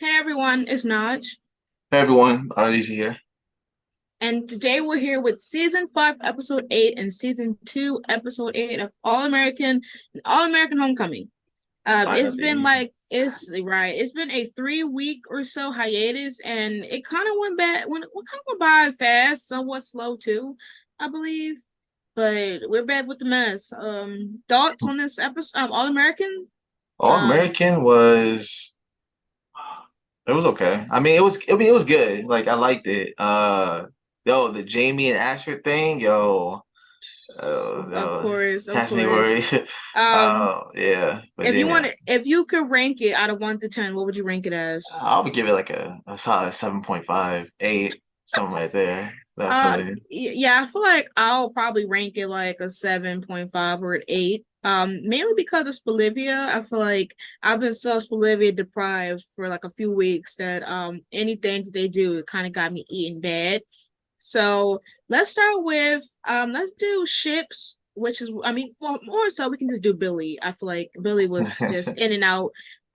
Hey everyone, it's Naj, Hey everyone, Easy here. and today we're here with season 5, episode 8, and season 2, episode 8 of All American Homecoming. It's been Finally. like it's right. It's been a 3 week or so hiatus, and it kind of went bad. What kind of went by fast, somewhat slow too, I believe. But we're back with the mess. Thoughts on this episode? All American. All Um, American was it was okay. It was good. Like I liked it. The Jamie and Asher thing, of course, of has me course. worried. Um, Yeah. But If then you want to, if you could rank it out of 1 to 10, what would you rank it as? I would give it like a solid 7.5, 8, something right there. Definitely. Yeah, I feel like I'll probably rank it like a 7.5 or an 8. Mainly because it's Bolivia. I feel like I've been so Bolivia deprived for like a few weeks that anything that they do it kind of got me eating bad. So let's start with let's do ships, which is I mean, well, more so we can just do Billy. I feel like Billy was just in and out.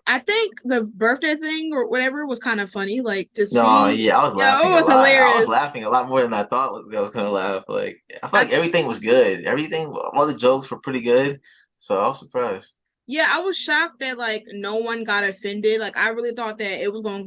I think the birthday thing or whatever was kind of funny, like to No, see, yeah, I was it laughing a was lot. I was hilarious. laughing a lot more than I was gonna laugh. Like I feel I like everything was good. Everything, all the jokes were pretty good. So I was surprised. Yeah, I was shocked that like no one got offended. Like I really thought that it was gonna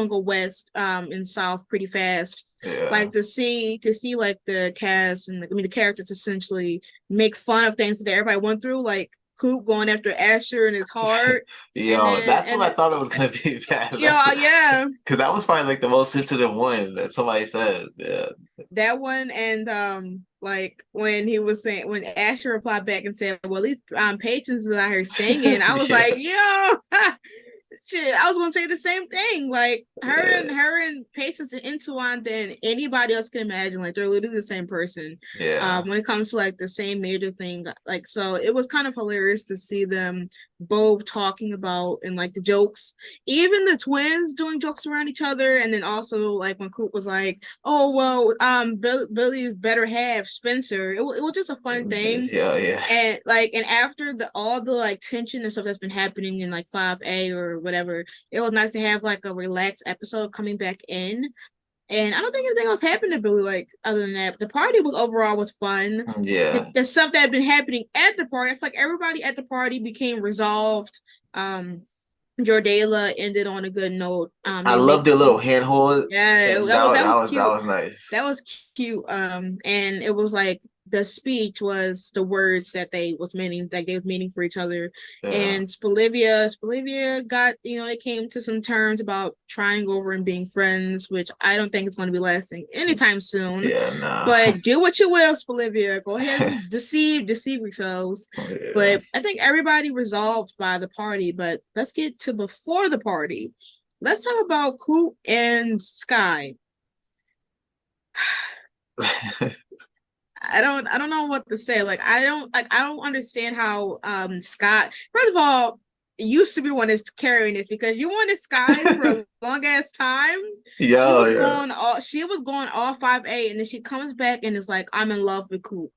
go west and south pretty fast. Yeah. Like to see like the cast and I mean the characters essentially make fun of things that everybody went through, like Coop going after Asher and his heart, and Yo, then that's what I thought it was gonna be bad. That's yeah, yeah, because that was probably like the most sensitive one that somebody said. Yeah. that one and like when he was saying when Asher replied back and said, well, these Patience is out here singing, I was like, Yeah. yo, shit, I was gonna say the same thing. Like Yeah. her and Patience and Intuan than anybody else can imagine. Like they're literally the same person. Yeah. When it comes to like the same major thing. Like so it was kind of hilarious to see them both talking about and like the jokes. Even the twins doing jokes around each other. And then also like when Coop was like, oh well, Billy's better half, Spencer. It was just a fun thing Yeah. Yeah. and after the all the like tension and stuff that's been happening in like 5A or whatever, it was nice to have like a relaxed episode coming back in. And I don't think anything else happened to Billy like other than that. The party was overall was fun. Yeah. The stuff that had been happening at the party, I feel like everybody at the party became resolved. Jordala ended on a good note. I They love make their little handhold, Yeah, and that was that cute. was nice. That was cute. And it was like the speech was the words that they was meaning that gave meaning for each other. Yeah. And Bolivia got they came to some terms about trying over and being friends, which I don't think is going to be lasting anytime soon. Yeah. Nah. But do what you will, Bolivia. Go ahead and deceive yourselves. Yeah. But I think everybody resolved by the party. But let's get to before the party. Let's talk about Coop and Sky. I don't know what to say. I don't understand how Scott first of all used to be one that's carrying this because you wanted Sky for a long ass time. Yo, yeah. She was going all 5A and then she comes back and is like, I'm in love with Coop.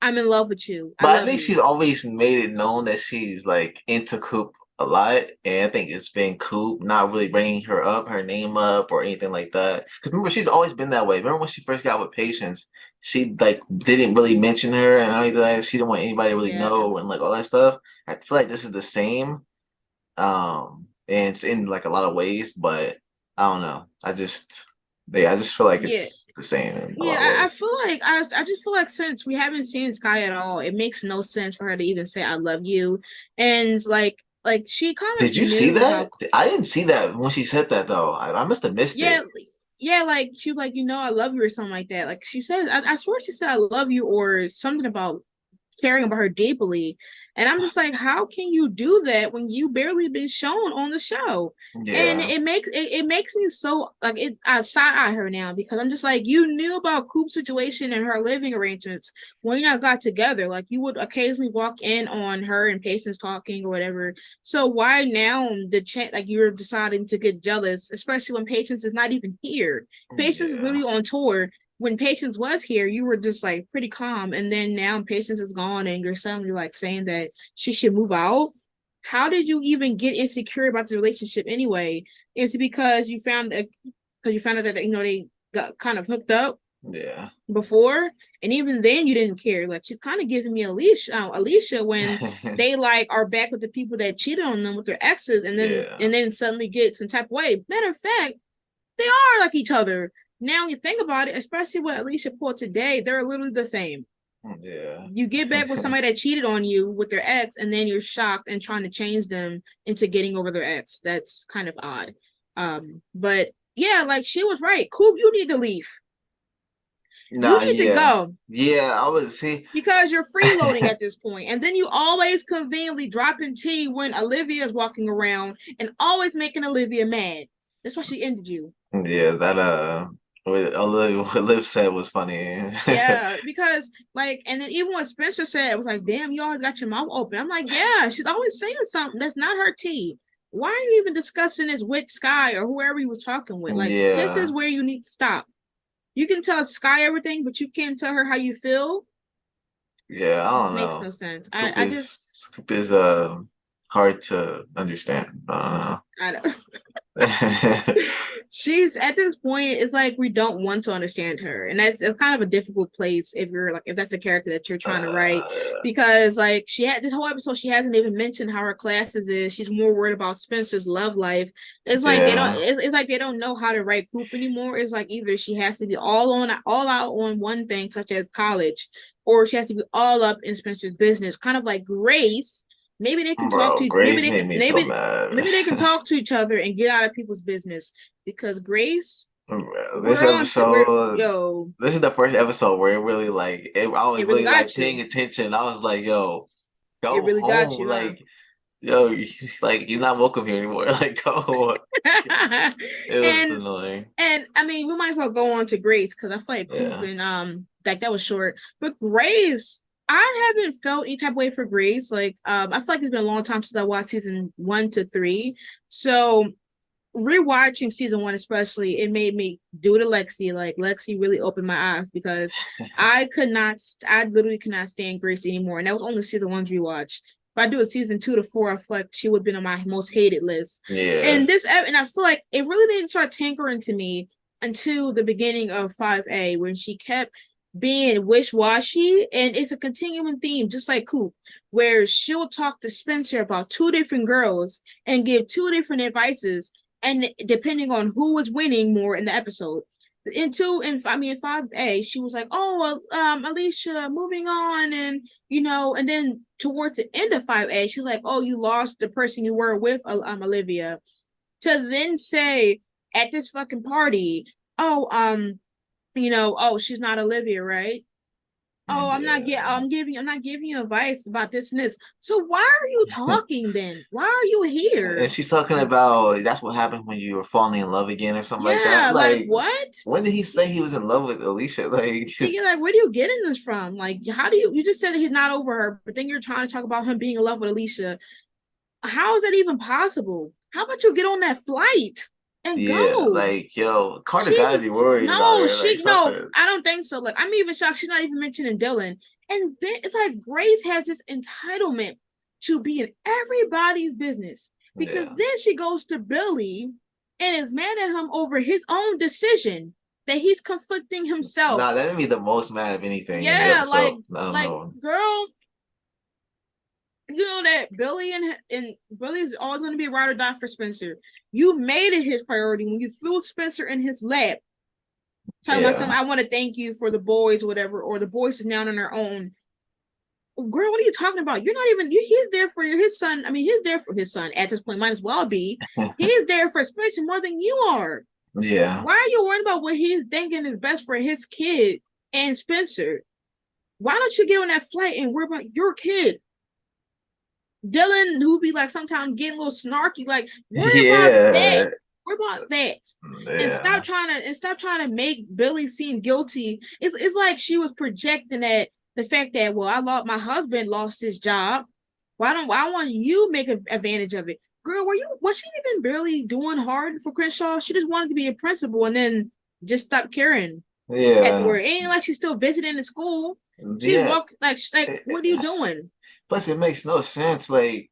I'm in love with you. I But I love think you. she's always made it known that she's like into Coop a lot, and I think it's been Coop not really bringing her name up, or anything like that. Because remember, she's always been that way. Remember when she first got with Patience, she like didn't really mention her and all that. She didn't want anybody to really Yeah. know and like all that stuff. I feel like this is the same, and it's in like a lot of ways, but I don't know. I just feel like Yeah. it's the same in a Yeah, lot of I ways. feel like I just feel like since we haven't seen Sky at all, it makes no sense for her to even say I love you. And like she kind of Did you see knew how that? I didn't see that when she said that though. I must have missed yeah, it. yeah, like she was like, I love you or something like that. Like she said, I swear she said I love you or something about caring about her deeply. And I'm just like, how can you do that when you barely been shown on the show? And Yeah. it makes me so like it I side eye her now because I'm just like, you knew about Coop's situation and her living arrangements when y'all got together. Like you would occasionally walk in on her and Patience talking or whatever. So why now the chat like you're deciding to get jealous, especially when Patience is not even here? Patience is Yeah. literally on tour. When Patience was here, you were just like pretty calm, and then now Patience is gone, and you're suddenly like saying that she should move out. how did you even get insecure about the relationship anyway? Is it because you found out that they got kind of hooked up Yeah. before, and even then you didn't care. Like she's kind of giving me Alicia when they like are back with the people that cheated on them with their exes, and then Yeah. and then suddenly get some type of way. Matter of fact, they are like each other. Now you think about it, especially what Alicia pulled today, they're literally the same. Yeah. You get back with somebody that cheated on you with their ex, and then you're shocked and trying to change them into getting over their ex. That's kind of odd. But yeah, like she was right. Coop, you need to leave. You Nah, need to yeah. go Yeah, I was see. because you're freeloading at this point. And then you always conveniently dropping tea when Olivia is walking around and always making Olivia mad. That's why she ended you. Yeah, that what Liv said was funny. Yeah, because like, and then even what Spencer said, it was like, damn, you always got your mouth open. I'm like, yeah, she's always saying something that's not her tea. Why are you even discussing this with Sky or whoever you was talking with? Like, this is Yeah. where you need to stop. You can tell Sky everything, but you can't tell her how you feel. Yeah, I It don't makes know. no sense. Coop I just is Coop is hard to understand. I I don't don't know. she's at this point it's like we don't want to understand her, and that's it's kind of a difficult place if you're like if that's a character that you're trying to write, Uh, because like she had this whole episode she hasn't even mentioned how her classes is. She's more worried about Spencer's love life. It's like they don't yeah, it's like they don't know how to write Coop anymore. It's like either she has to be all out on one thing such as college, or she has to be all up in Spencer's business, kind of like Grace. Maybe they can talk bro, to Grace made me so mad. maybe they can talk to each other and get out of people's business, because Grace, This we're episode, yo, this is the first episode where it really I was it really really like got paying you. attention. I was like, yo, It go really got home. you, huh? Like, yo, like you're not welcome here anymore. Like, go. It was and annoying. and I mean, we might as well go on to Grace because I feel like Coop Yeah. and like that was short, but Grace. I haven't felt any type of way for Grace. Like, I feel like it's been a long time since I watched season 1 to 3. So rewatching season 1 especially, it made me do to Lexi. Like Lexi really opened my eyes because I literally could not stand Grace anymore, and that was only season 1's rewatch. If I do a season 2 to 4, I feel like she would have been on my most hated list. Yeah. And I feel like it really didn't start tinkering to me until the beginning of 5A, when she kept being wish-washy, and it's a continuing theme, just like Coop, where she'll talk to Spencer about two different girls and give two different advices, and depending on who was winning more in the episode. In 5A, she was like, "Oh, well, Alicia, moving on," and then towards the end of 5A, she's like, "Oh, you lost the person you were with, Olivia," to then say at this fucking party, "Oh, oh, she's not Olivia, right? Oh, Yeah. I'm not giving you advice about this and this. So why are you talking then? Why are you And here?" she's talking about that's what happens when you were falling in love again or something like that. Yeah, like Like, what? when did he say he was in love with Alicia? Like, Thinking like, where are you getting this from? Like, how do you just said he's not over her, but then you're trying to talk about him being in love with Alicia. How is that even possible? How about you get on that flight and yeah, go? like, yo, Carter She's gotta be worried about no, her, like no, something. I don't think so. Like, I'm even shocked she's not even mentioning Dylan. And then it's like Grace has this entitlement to be in everybody's business, because Yeah. then she goes to Billy and is mad at him over his own decision that he's conflicting himself. Nah, that made me the most mad of anything in the Yeah, episode. I don't like know. girl, you know that Billy and Billy's always going to be a ride or die for Spencer. You made it his priority when you threw Spencer in his lap, telling my son, Yeah. "I want to thank you for the boys, whatever," or the boys is now on their own. Girl, what are you talking about? You're not even. He's there for his son. I mean, he's there for his son at this point. Might as well be. He's there for Spencer more than you are. Yeah. Why are you worried about what he's thinking is best for his kid and Spencer? Why don't you get on that flight and worry about your kid? Dylan, who be like sometimes getting a little snarky, like worry about that. Yeah. Worry about that. And Yeah. stop trying to make Billy seem guilty. It's like she was projecting that the fact that, well, my husband lost his job. Why want you make an advantage of it? Girl, was she even barely doing hard for Crenshaw? She just wanted to be a principal and then just stopped caring Yeah. afterward. It ain't like she's still visiting the school. She's Yeah. walking like what are you doing? Plus, it makes no sense. Like,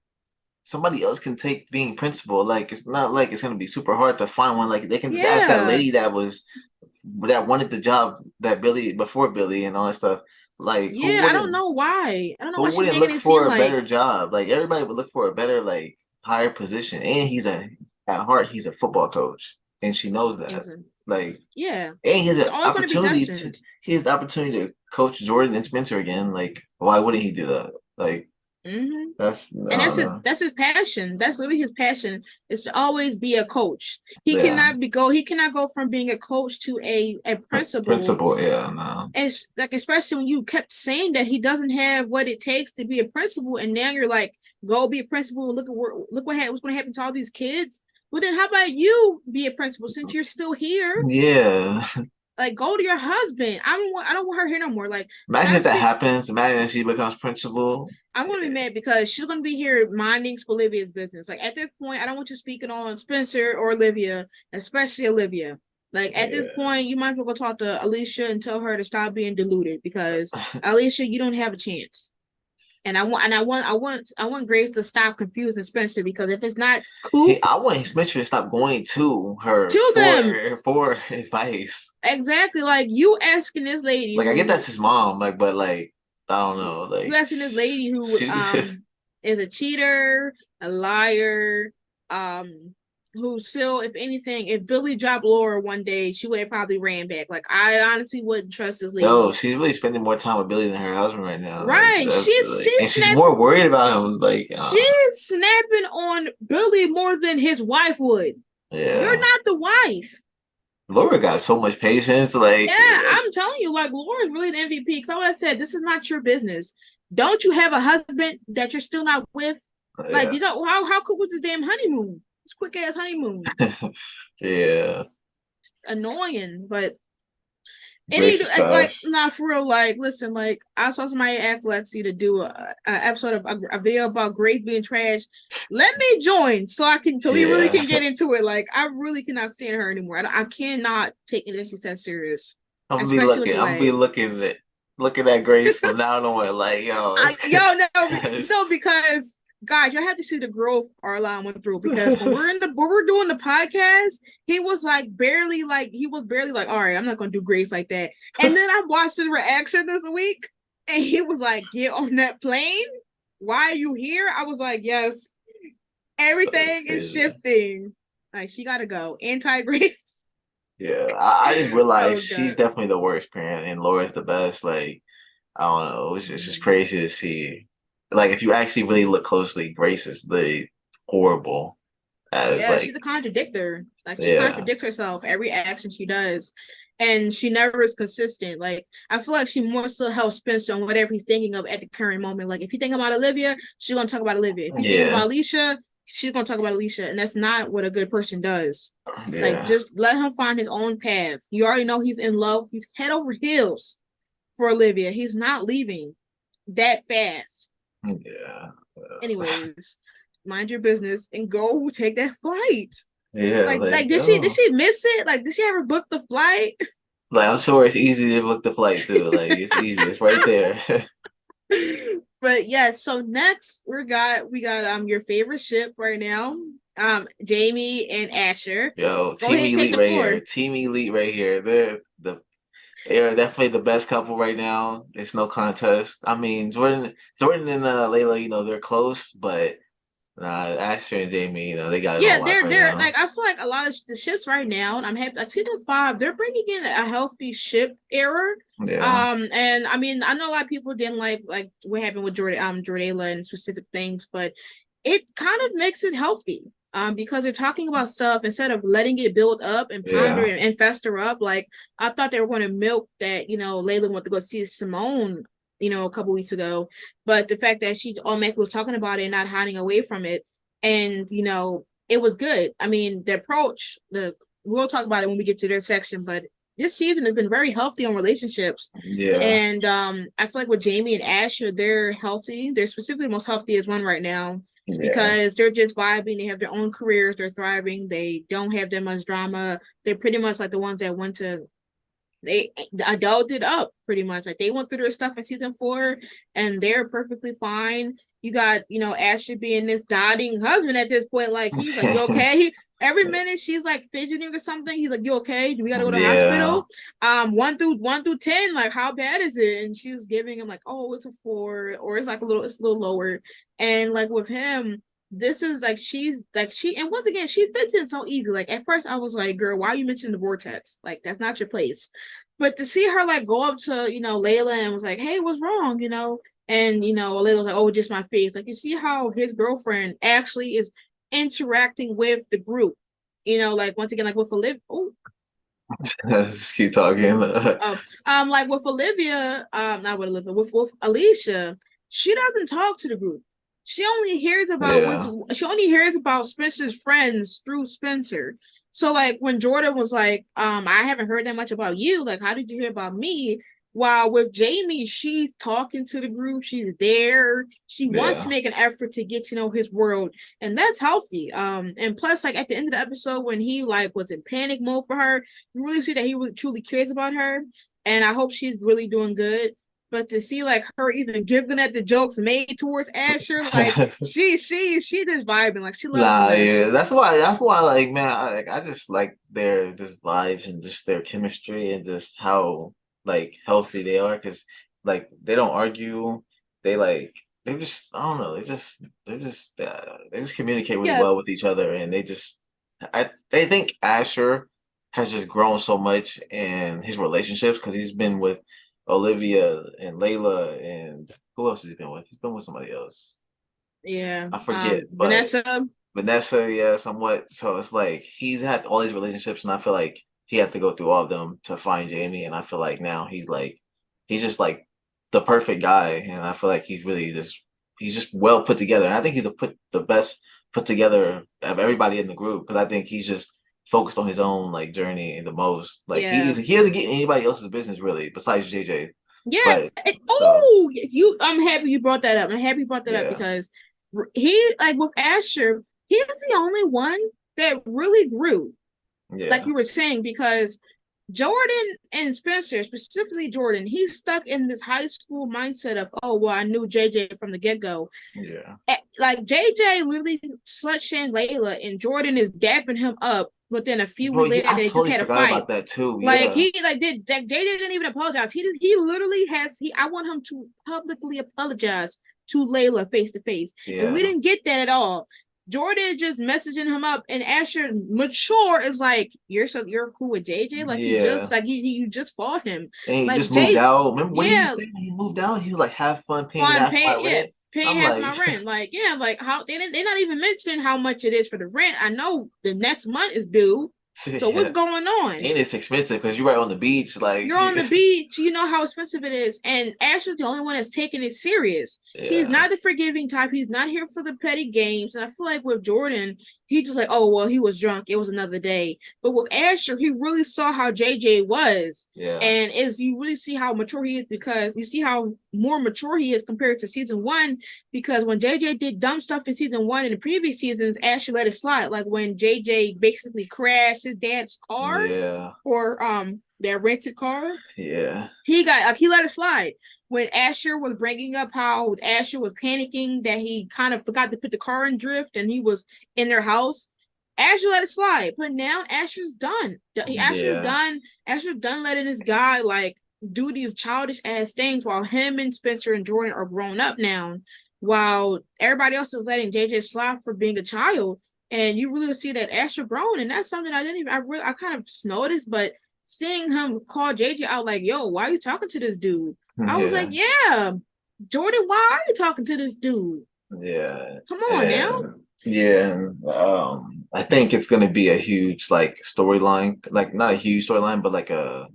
somebody else can take being principal. Like it's not like it's gonna be super hard to find one. Like they can ask that Yeah. lady that wanted the job that Billy before Billy and all that stuff. Like Yeah, I don't know why. I don't know why who she's wouldn't making look it seem for a like better job? Like everybody would look for a better like higher position. And he's a at heart he's a football coach, and she knows that. it's a, Like yeah. and It's always going to be questioned. he has the opportunity to coach Jordan and Spencer again. Like why wouldn't he do that? Like Hmm. that's I And don't know. that's his passion. That's literally his passion is to always be a coach. He Yeah, cannot go from being a coach to a principal. principal. Yeah, no. And like especially when you kept saying that he doesn't have what it takes to be a principal, and now you're like, go be a principal. Look what's going to happen to all these kids. Well, then how about you be a principal since you're still here? Yeah. Like, go to your husband. I don't want her here no more. Like, Imagine stop if that speak. happens. Imagine if she becomes principal. I'm gonna be mad because she's gonna be here minding Olivia's business. Like at this point, I don't want you speaking on Spencer or Olivia, especially Olivia. Like at this Yeah. point, you might as well go talk to Alicia and tell her to stop being deluded because Alicia, you don't have a chance. And I want Grace to stop confusing Spencer because if it's not Coop, I want Spencer to stop going to her to them for advice. exactly like you asking this lady Like I get who that's his mom, like, but like I don't know, you like asking this lady who she is a cheater, a liar, who still, if anything, if Billy dropped Laura one day, she would have probably ran back. Like I honestly wouldn't trust this yo, lady. she's really spending more time with Billy than her husband right now. Like Right. that's like, and she's Snapping more worried about him. Like, she's snapping on Billy more than his wife would. You're yeah, not the wife. Laura got so much patience. Yeah, I'm telling you, like Laura's really the MVP. Because I said, this is not your business. Don't you have a husband that you're still not with? Like, yeah, you know, how cool was this damn honeymoon? This quick ass honeymoon. yeah. Annoying, but any Grace is like trash. not for real. Like, listen, like I saw somebody ask Lexi to do a episode of a video about Grace being trash. Let me join so we really Yeah, can get into it. Like, I really cannot stand her anymore. I cannot take anything she says serious, I'm gonna be especially with looking. the I'm gonna be way. looking at Grace from now on. Like, yo, Yo no because guys, you have to see the growth Arlon went through because when we're doing the podcast, he was barely like, all right, I'm not gonna do Grace like that. And then I watched his reaction this week, and he was like, get on that plane. Why are you here? I was like, yes, that's everything is crazy. shifting. Like she gotta go. Anti Grace. Yeah, I didn't realize Oh she's god. definitely the worst parent and Laura's the best. Like, I don't know. It's just Mhm. crazy to see. Like, if you actually really look closely, Grace is the horrible as Yeah, like, she's a contradictor. Like she yeah, contradicts herself every action she does. And she never is consistent. Like I feel like she more so helps Spencer on whatever he's thinking of at the current moment. Like if you think about Olivia, she's gonna talk about Olivia. If you think yeah, about Alicia, she's gonna talk about Alicia. And that's not what a good person does. Like yeah, just let him find his own path. You already know he's in love. He's head over heels for Olivia. He's not leaving that fast. yeah, Anyways, mind your business and go take that flight. yeah. Like Like, did oh, she miss it? Like did she ever book the flight? like I'm sure it's easy to book the flight too. Like, it's easy. It's right there. But yeah, so next we got your favorite ship right now. Jamie and Asher. Yo, Go Team ahead and take Elite the right floor. here. Team Elite right here. They're definitely the best couple right now. It's no contest. I mean, Jordan and Layla, they're close, but Asher and Jamie, they got it on Yeah, lock right they're now. like I feel like a lot of the ships right now, and I'm happy like season five, they're bringing in a healthy ship era. Yeah, And I mean, I know a lot of people didn't like what happened with Jordala and specific things, but it kind of makes it healthy. Because they're talking about stuff instead of letting it build up and ponder yeah, and fester up. Like I thought they were going to milk that, Layla went to go see Simone, a couple weeks ago, but the fact that she automatically was talking about it and not hiding away from it, and it was good. I mean, the approach, the we'll talk about it when we get to their section, but this season has been very healthy on relationships. yeah, And I feel like with Jamie and Asher, they're healthy. They're specifically the most healthiest one right now yeah, because they're just vibing. They have their own careers. They're thriving. They don't have that much drama. They're pretty much like the ones that went to they adulted up pretty much. Like they went through their stuff in season 4, and they're perfectly fine. You got, Ashley being this doting husband at this point. Like he's like, "You okay?" Every minute she's like fidgeting or something. He's like, "You okay? Do we gotta go to the Yeah. hospital?" 1 through 10, like how bad is it? And she was giving him like, "Oh, it's a 4, or it's a little lower." And like with him, this is like and once again she fits in so easy. Like at first I was like, "Girl, why are you mentioning the vortex? Like that's not your place." But to see her like go up to Layla and was like, "Hey, what's wrong?" And Layla was like, "Oh, just my face." Like you see how his girlfriend actually is interacting with the group. Like once again, like with Olivia. Oh, Just keep talking. oh, like with Olivia, not with Olivia, with Alicia, she doesn't talk to the group. Yeah. She only hears about Spencer's friends through Spencer. So like when Jordan was like, I haven't heard that much about you. Like, how did you hear about me? While with Jamie, she's talking to the group. She's there. She wants to Yeah. make an effort to get to know his world, and that's healthy. And plus, like at the end of the episode, when he like was in panic mode for her, you really see that he really truly cares about her, and I hope she's really doing good. But to see like her even giggling at the jokes made towards Asher, like she just vibing, like she loves Nah, yeah, Wes. that's why, like, man, I just like their just vibes and just their chemistry and just how like healthy they are because like they don't argue, they like they're just I don't know, they just communicate really Yeah, well with each other and they think Asher has just grown so much in his relationships because he's been with Olivia and Layla and who else has he been with? He's been with somebody else. yeah. I forget, but Vanessa, Vanessa, yeah, somewhat. So it's like he's had all these relationships, and I feel like he had to go through all of them to find Jamie. And I feel like now he's just like the perfect guy, and I feel like he's just well put together. And I think he's the best put together of everybody in the group because I think he's just focused on his own like journey the most. Like yeah, he doesn't get in anybody else's business really besides JJ. yeah. But so Oh, I'm happy you brought that up. I'm happy you brought that up yeah, because he like with Asher, he's the only one that really grew, like yeah, you were saying, because Jordan and Spencer, specifically Jordan, he's stuck in this high school mindset of, oh, well, I knew JJ from the get go. yeah. Like JJ literally slut shamed Layla, and Jordan is dapping him up. But then a few Bro, weeks yeah, later, I they just totally had a forgot fight. about that too. Like Yeah, he like did like JJ didn't even apologize. He literally has he. I want him to publicly apologize to Layla face to face, and we yeah. didn't get that at all. Jordan is just messaging him up, and Asher mature is like, you're cool with JJ, like he just Yeah. like you just fought him, And he like just moved Jay, out. Remember what did he yeah, say when he moved out? He was like, have fun paying fun half my pay, yeah, rent. paying I'm half my like, rent, like yeah, like how they're not even mentioning how much it is for the rent. I know the next month is due, so what's yeah. going on? And it's expensive because you're right on the beach. Like, You're on the beach, you know how expensive it is. And Asher's the only one that's taking it serious. He's yeah, not the forgiving type. He's not here for the petty games. And I feel like with Jordan, he just like, oh, well, he was drunk. It was another day. But with Asher, he really saw how JJ was. yeah, And as you really see how mature he is, because you see how more mature he is compared to season 1. Because when JJ did dumb stuff in season 1 in the previous seasons, Asher let it slide. Like when JJ basically crashed his dad's car, yeah, or their rented car, yeah, he got like he let it slide. When Asher was bringing up how Asher was panicking that he kind of forgot to put the car in drift and he was in their house, Asher let it slide. But now Asher's done. Asher's yeah, done. Asher's done letting this guy like do these childish ass things while him and Spencer and Jordan are grown up now, while everybody else is letting JJ slide for being a child. And you really see that Asher grown, and that's something I didn't even I kind of noticed, but seeing him call JJ out like, yo, why are you talking to this dude? I was like, yeah, yeah, Jordan, why are you talking to this dude? yeah. Come on now. And yeah, and, I think it's gonna be a huge like storyline, like not a huge storyline, but like a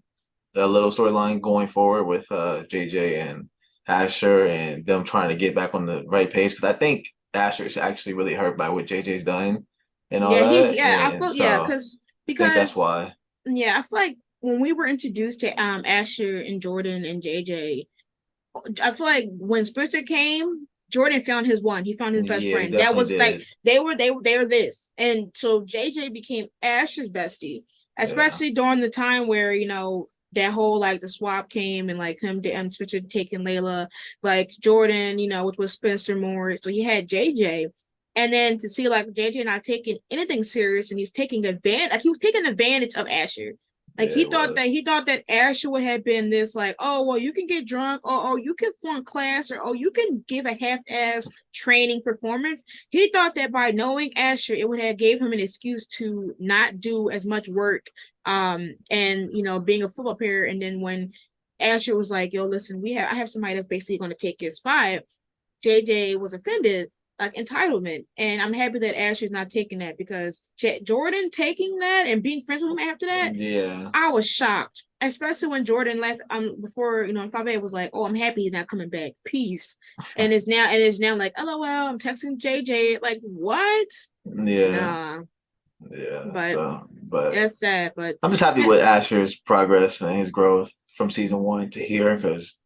little storyline going forward with JJ and Asher and them trying to get back on the right page because I think Asher is actually really hurt by what JJ's done and all that, I and feel yeah, so I think that's because why. yeah, I feel like when we were introduced to Asher and Jordan and JJ, I feel like when Spencer came, Jordan found his one. He found his best Yeah, he friend. That definitely was like did. they were this, and so JJ became Ash's bestie, Yeah, especially during the time where that whole like the swap came and like him and Spencer taking Layla, like Jordan, which was Spencer Moore. So he had JJ. And then to see like JJ not taking anything serious and he's taking advantage, like he was taking advantage of Asher. Like Yeah, it was. he thought that Asher would have been this like, oh well, you can get drunk, or you can flunk class, or oh you can give a half-ass training performance. He thought that by knowing Asher, it would have gave him an excuse to not do as much work, and being a football player. And then when Asher was like, "Yo, listen, I have somebody that's basically going to take his spot," JJ was offended, like entitlement. And I'm happy that Asher's not taking that because Jordan taking that and being friends with him after that, Yeah. I was shocked. Especially when Jordan last before in 5A was like, "Oh, I'm happy he's not coming back. Peace." And it's now like, "LOL, I'm texting JJ." Like, what? Yeah. Nah. Yeah. But So, but that's sad. But I'm just happy and with Asher's progress and his growth from season one to here because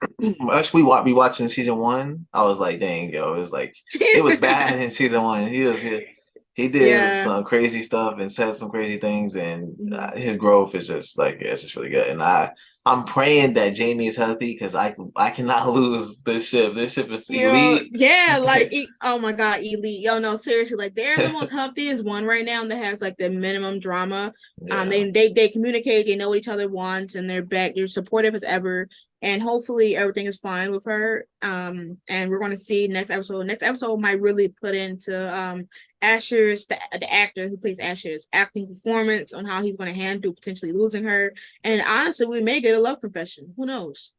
us we be watching season one. I was like, dang, yo, it was like it was bad in season one. He did yeah. some crazy stuff and said some crazy things, and Mhm. his growth is just like it's just really good. And I'm praying that Jamie is healthy because I cannot lose this ship. This ship is elite. Yeah, like oh my god, elite. Yo, no, seriously, like they're the most healthiest one right now that has like the minimum drama. Yeah. They communicate, they know what each other wants, and they're supportive as ever. And hopefully everything is fine with her. And we're going to see next episode. Next episode might really put into Asher's the actor who plays Asher's acting performance on how he's going to handle potentially losing her. And honestly, we may get a love confession. Who knows?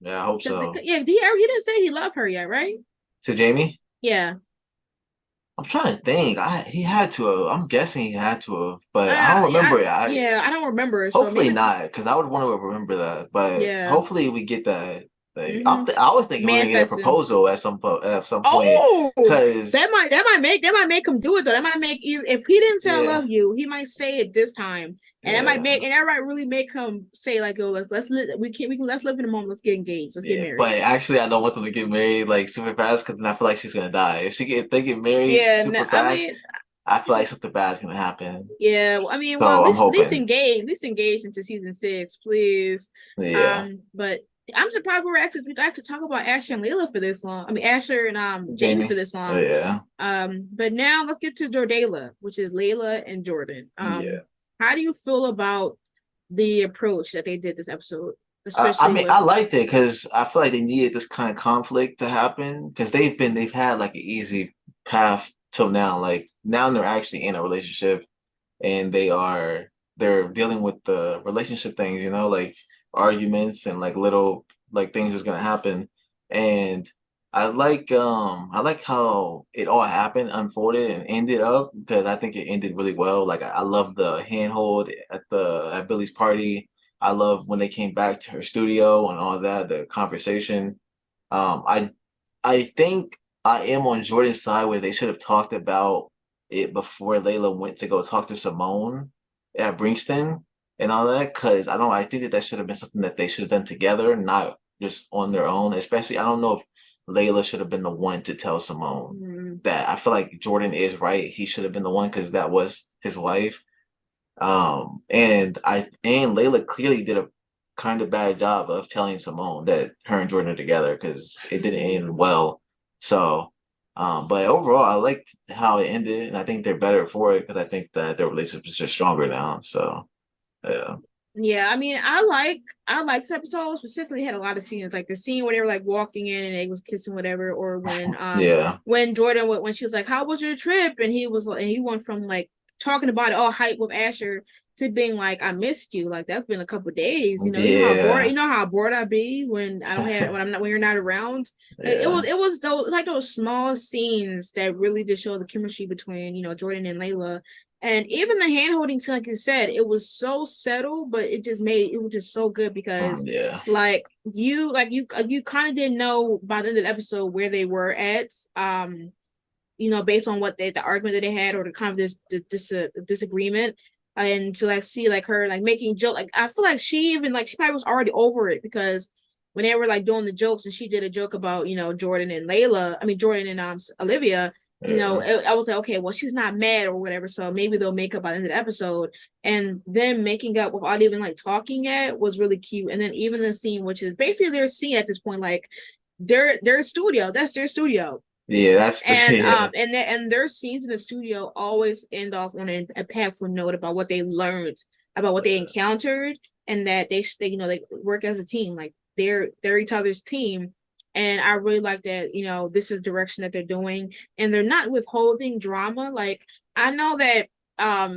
Yeah, I hope Because so. yeah, he didn't say he loved her yet, right? To Jamie? Yeah. I'm trying to think. He had to have. I'm guessing he had to have, but I don't Yeah, remember it. I yeah, I don't remember. So hopefully maybe, not, because I would want to remember that. But yeah. hopefully we get that. Mm-hmm. I was thinking we're gonna get a Manifesting. proposal at some point, Oh, because that might make him do it though. That might make you if he didn't say I yeah, love you, he might say it this time, and yeah, that might really make him say like, "Yo, let's live in the moment. Let's get engaged. Let's get yeah. married." But actually, I don't want them to get married like super fast because then I feel like she's gonna die. If they get married Yeah, no, super I fast, mean, I feel like something bad is gonna happen. yeah, well, I mean, well, So I'm hoping. at least engage into season 6, please. Yeah, But I'm surprised we actually talk about Asher and Layla for this long. I mean, Asher and Jamie for Jamie. this long. Yeah, But now let's get to Jordala, which is Layla and Jordan. yeah. How do you feel about the approach that they did this episode, I especially mean, with I liked it because I feel like they needed this kind of conflict to happen because they've had like an easy path till now. Like now they're actually in a relationship and they're dealing with the relationship things, like arguments and like little like things that's gonna happen. And I like how it all happened, unfolded, and ended up because I think it ended really well. Like I love the handhold at Billy's party. I love when they came back to her studio and all that, the conversation. Um, I I think I am on Jordan's side where they should have talked about it before Layla went to go talk to Simone at Brinkston and all that. Because I think that should have been something that they should have done together, not just on their own. Especially, I don't know if Layla should have been the one to tell Simone mm, that. I feel like Jordan is right. He should have been the one because that was his wife. And Layla clearly did a kind of bad job of telling Simone that her and Jordan are together because it didn't mm. end well. So, but overall, I liked how it ended, and I think they're better for it because I think that their relationship is just stronger now. So, yeah, Yeah, I mean, I like this episode. Specifically, had a lot of scenes like the scene where they were like walking in and they was kissing whatever, or yeah, when Jordan when she was like, "How was your trip?" and he was like, and he went from like talking about it all hype with Asher to being like, "I missed you." Like that's been a couple days. yeah, You know how bored I be when I don't have when you're not around. Like, yeah. it was those like those small scenes that really just show the chemistry between Jordan and Layla. And even the hand holding scene, like you said, it was so subtle, but it was just so good because Yeah. you kind of didn't know by the end of the episode where they were at, based on what the argument that they had or the kind of this disagreement. And to like see like her like making joke, like I feel like she probably was already over it because when they were like doing the jokes and she did a joke about Jordan and Layla, I mean Jordan and Olivia, Yeah. I was like, okay, well, she's not mad or whatever, so maybe they'll make up by the end of the episode. And then making up without even like talking yet was really cute. And then even the scene, which is basically their scene at this point, like their studio, that's their studio. Yeah, that's the And yeah. and their scenes in the studio always end off on a impactful note about what they learned, about what they encountered, and that they they work as a team, like they're each other's team. And I really like that, this is the direction that they're doing, and they're not withholding drama. Like, I know that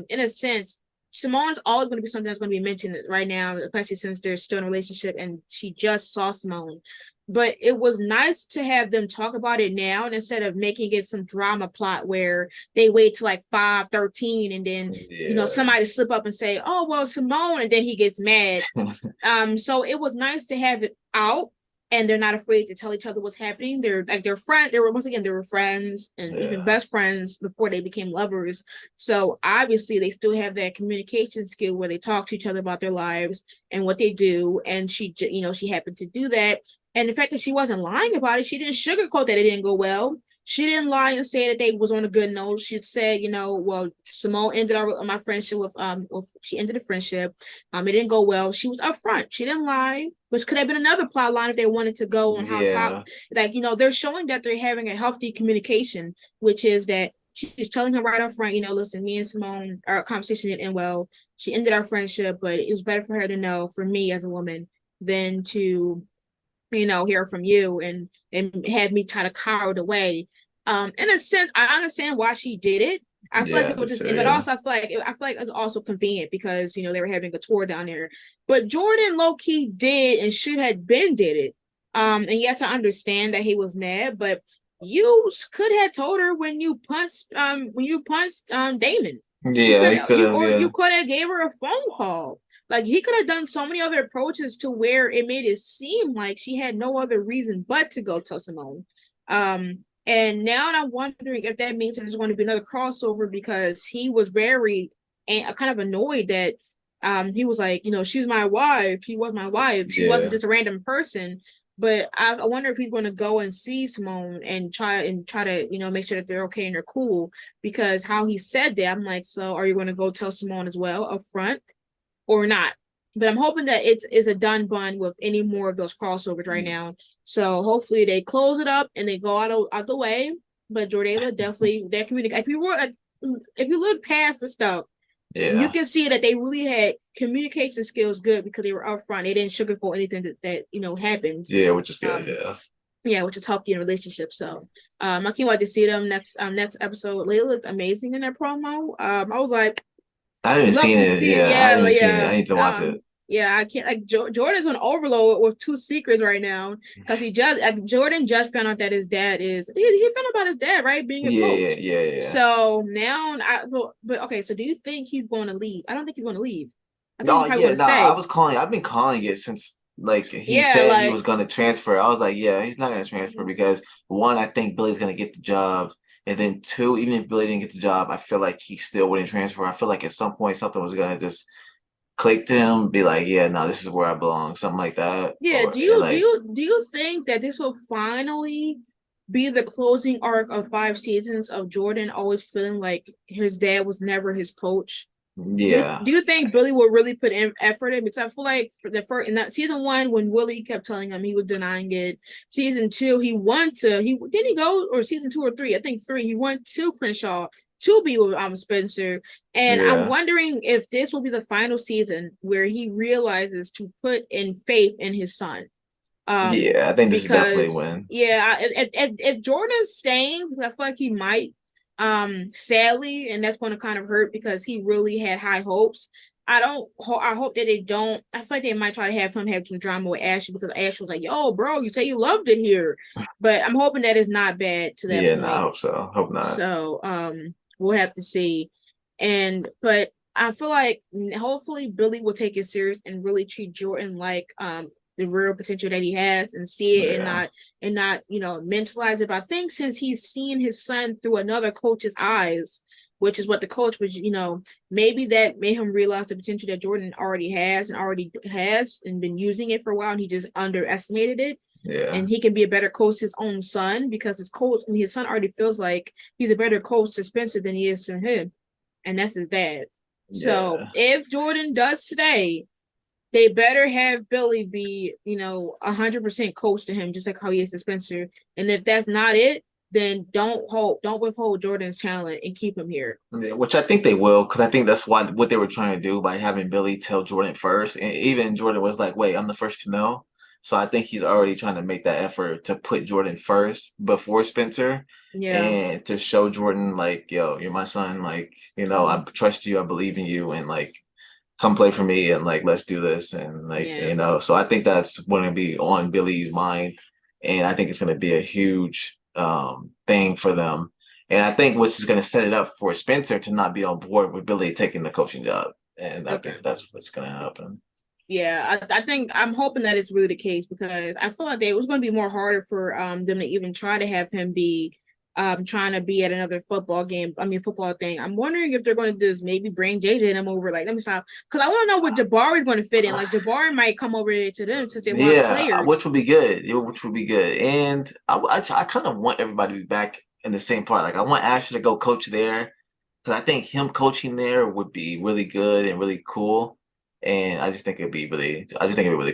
in a sense Simone's always going to be something that's going to be mentioned right now, especially since they're still in a relationship and she just saw Simone. But it was nice to have them talk about it now, and instead of making it some drama plot where they wait till like 5:13 and then Yeah. somebody slip up and say, "Oh well, Simone," and then he gets mad. So it was nice to have it out, and they're not afraid to tell each other what's happening. They're like they're friends. They were once again they were friends and even Yeah. best friends before they became lovers. So obviously they still have that communication skill where they talk to each other about their lives and what they do. And she happened to do that. And the fact that she wasn't lying about it, she didn't sugarcoat that it didn't go well. She didn't lie and say that they was on a good note. She said, well, Simone ended my friendship she ended the friendship. It didn't go well. She was upfront. She didn't lie, which could have been another plot line if they wanted to go on how top. Yeah. Like, they're showing that they're having a healthy communication, which is that she's telling him right up front, listen, me and Simone, our conversation didn't end well. She ended our friendship, but it was better for her to know, for me as a woman, than to hear from you and have me try to cower it away. In a sense, I understand why she did it. I feel like Yeah, it was the just, two, but yeah. also I feel like it's also convenient because they were having a tour down there. But Jordan low key did and should have been did it. And yes, I understand that he was mad, but you could have told her when you punched Damon. You Yeah, could he could you have, or yeah. you could have gave her a phone call. Like, he could have done so many other approaches to where it made it seem like she had no other reason but to go tell Simone. And now I'm wondering if that means that there's going to be another crossover because he was very kind of annoyed that he was like, she's my wife. She was my wife. She wasn't Yeah. just a random person. But I wonder if he's going to go and see Simone and try to make sure that they're okay and they're cool, because how he said that, I'm like, so are you going to go tell Simone as well up front or not? But I'm hoping that it's a done bun with any more of those crossovers right now. So hopefully they close it up and they go out the way. But Jordala definitely, that communicate. If you look past the stuff, you Yeah. can see that they really had communication skills good because they were upfront. They didn't sugarcoat anything that happened. Yeah, which is good, Um, yeah. yeah, which is healthy in a relationship. So I can't wait to see them next episode. Layla looked amazing in that promo. I was like, I haven't love seen to it. see it. Yeah, I Yeah, haven't seen it. yeah. I need to watch it. Yeah, I can't like Jordan's on overload with two secrets right now because Jordan just found out that his dad is he found out about his dad, right, being a Yeah, yeah, coach. yeah, yeah. So now but okay, so do you think he's going to leave? I don't think he's going to leave. I think he's No, probably yeah, going to no, I stay. was calling. I've been calling it since like he Yeah, said he was like gonna transfer. I was like, yeah, he's not gonna transfer because one, I think Billy's gonna get the job, and then two, even if Billy didn't get the job, I feel like he still wouldn't transfer. I feel like at some point something was gonna just click to him, be like, yeah, no, this is where I belong, something like that, yeah. or Do and you do like, you do you think that this will finally be the closing arc of 5 seasons of Jordan always feeling like his dad was never his coach? yeah, Do you think Billy will really put in effort in? Because I feel like for the first in that season one, when Willie kept telling him he was denying it. Season two, he did he go, or season 2 or 3? I think 3. He went to Crenshaw to be with Spencer, and I'm yeah, wondering if this will be the final season where he realizes to put in faith in his son. yeah. I think this is definitely a Because win. yeah, if Jordan's staying, because I feel like he might, sadly, and that's going to kind of hurt because he really had high hopes. I hope that they don't. I feel like they might try to have him have some drama with Ashley because Ashley was like, "Yo, bro, you say you loved it here," but I'm hoping that it's not bad to that Yeah, no, I point. hope so. Hope not. So we'll have to see. But I feel like hopefully Billy will take it serious and really treat Jordan like the real potential that he has and see it Yeah, and not mentalize it. But I think since he's seeing his son through another coach's eyes, which is what the coach was, maybe that made him realize the potential that Jordan already has and been using it for a while, and he just underestimated it. Yeah. and he can be a better coach to his own son because his coach, I mean, his son already feels like he's a better coach to Spencer than he is to him, and that's his dad. So Yeah. if Jordan does stay, they better have Billy be, 100% coach to him, just like how he is to Spencer. And if that's not it, then don't withhold Jordan's talent and keep him here. Yeah, which I think they will, because I think that's what they were trying to do by having Billy tell Jordan first. And even Jordan was like, wait, I'm the first to know. So I think he's already trying to make that effort to put Jordan first before Spencer Yeah. and to show Jordan, like, yo, you're my son. Like, I Mm-hmm. trust you. I believe in you. And like, come play for me and like, let's do this. And like, Yeah. so I think that's going to be on Billy's mind. And I think it's going to be a huge thing for them. And I think what's going to set it up for Spencer to not be on board with Billy taking the coaching job. And I Okay. think that's what's going to happen. Yeah, I think I'm hoping that it's really the case because I feel like it was going to be more harder for them to even try to have him be trying to be at another football game. I mean football thing. I'm wondering if they're going to do this. Maybe bring JJ and him over. Like let me stop because I want to know what Jabari's going to fit in. Like Jabari might come over to them since they lost Yeah, which players. would be good. Which would be good. And I kind of want everybody to be back in the same part. Like I want Asher to go coach there because I think him coaching there would be really good and really cool. And I just think it'd be really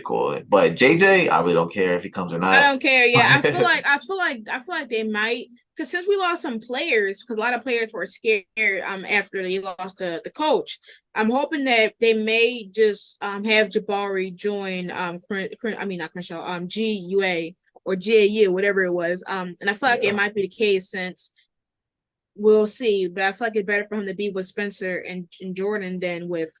cool. But JJ, I really don't care if he comes or I not. don't care. Yeah, I feel like they might because since we lost some players, because a lot of players were scared after they lost the coach. I'm hoping that they may just have Jabari join I mean not Crenshaw GUA or GAU whatever it was and I feel like it Yeah, might be the case since we'll see, but I feel like it's better for him to be with Spencer and Jordan than with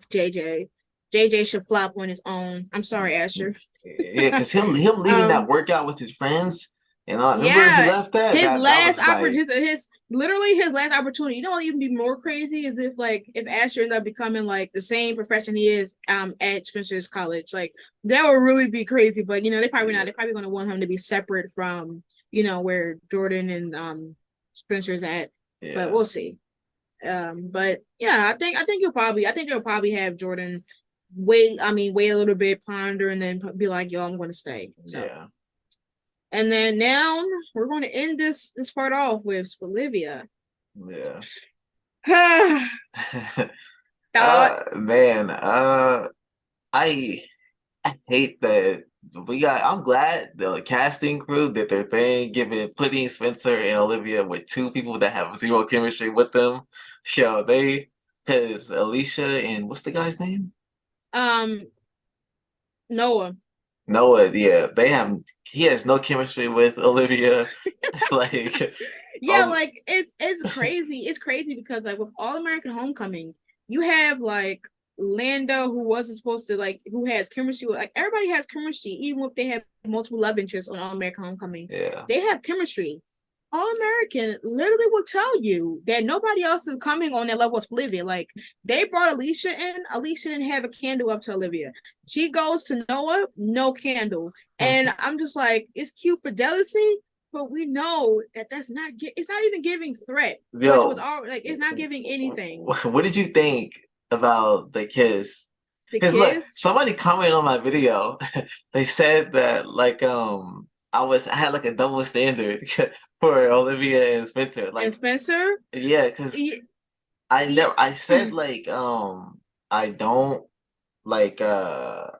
JJ. JJ should flop on his own. I'm sorry, Asher. yeah, because him leaving that um, workout with his friends, and remember he yeah, left that his that last was like, opportunity, his literally his last opportunity. You know what even be more crazy is if Asher ended up becoming like the same profession he is at Spencer's college. Like that would really be crazy. But they probably not. yeah, They're probably going to want him to be separate from where Jordan and Spencer's at. But yeah, we'll see. But yeah, I think they'll probably have Jordan wait a little bit, ponder, and then be like, "Yo, I'm going to stay." So, yeah, and then now we're going to end this part off with Olivia. yeah. Thoughts? Man, I I hate that I'm glad the casting crew did their thing, putting Spencer and Olivia with two people that have zero chemistry with them. Yo, because Alicia and what's the guy's name? Um, Noah. Noah, yeah, he has no chemistry with Olivia. Like, Yeah, oh like it's crazy. It's crazy because like with All American Homecoming, you have like Lando who wasn't supposed to like who has chemistry with like everybody has chemistry, even if they have multiple love interests on All American Homecoming. yeah. They have chemistry. All American literally will tell you that nobody else is coming on that level as Olivia. Like they brought Alicia in. Alicia didn't have a candle up to Olivia. She goes to Noah, no candle. And I'm just like, it's cute for jealousy, but we know that that's not it's not even giving threat, which was Yo, all like it's not giving anything. what did you think about the kiss? The Because look, kiss somebody commented on my video. They said that like I had like a double standard for Olivia and Spencer. and Like Spencer. yeah, because Yeah, I said like I don't like I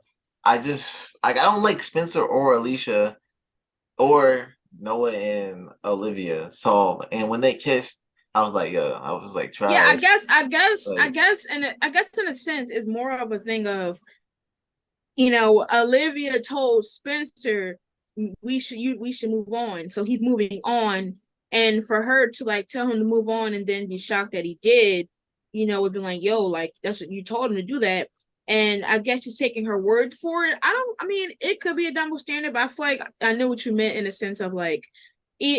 don't like Spencer or Alicia or Noah and Olivia. So and when they kissed, I was like yeah. trash. Like I guess in a sense, it's more of a thing of Olivia told Spencer we should move on. So he's moving on. And for her to like tell him to move on and then be shocked that he did, would be like, yo, like that's what you told him to do that. And I guess she's taking her word for it. I mean, it could be a double standard, but I feel like I know what you meant in the sense of like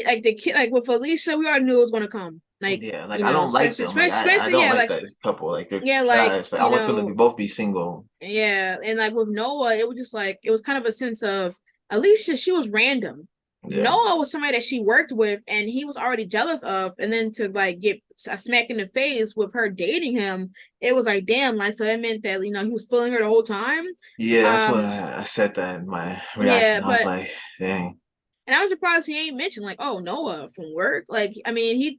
like the kid like with Felicia, we already knew it was gonna come. Like, yeah, like I don't like Spencer, them. Like I Spencer, don't yeah, like like that couple. Like they're yeah, like, trash. Like I want them to be both be single. yeah, and like with Noah, it was just like it was kind of a sense of Alicia. She was random. Yeah. Noah was somebody that she worked with and he was already jealous of, and then to like get a smack in the face with her dating him, it was like damn, like so that meant that he was feeling her the whole time. Yeah, that's what Um, I said that in my yeah, reaction. I was but like, dang. and I was surprised he ain't mentioned like, oh, Noah from work. Like, I mean, he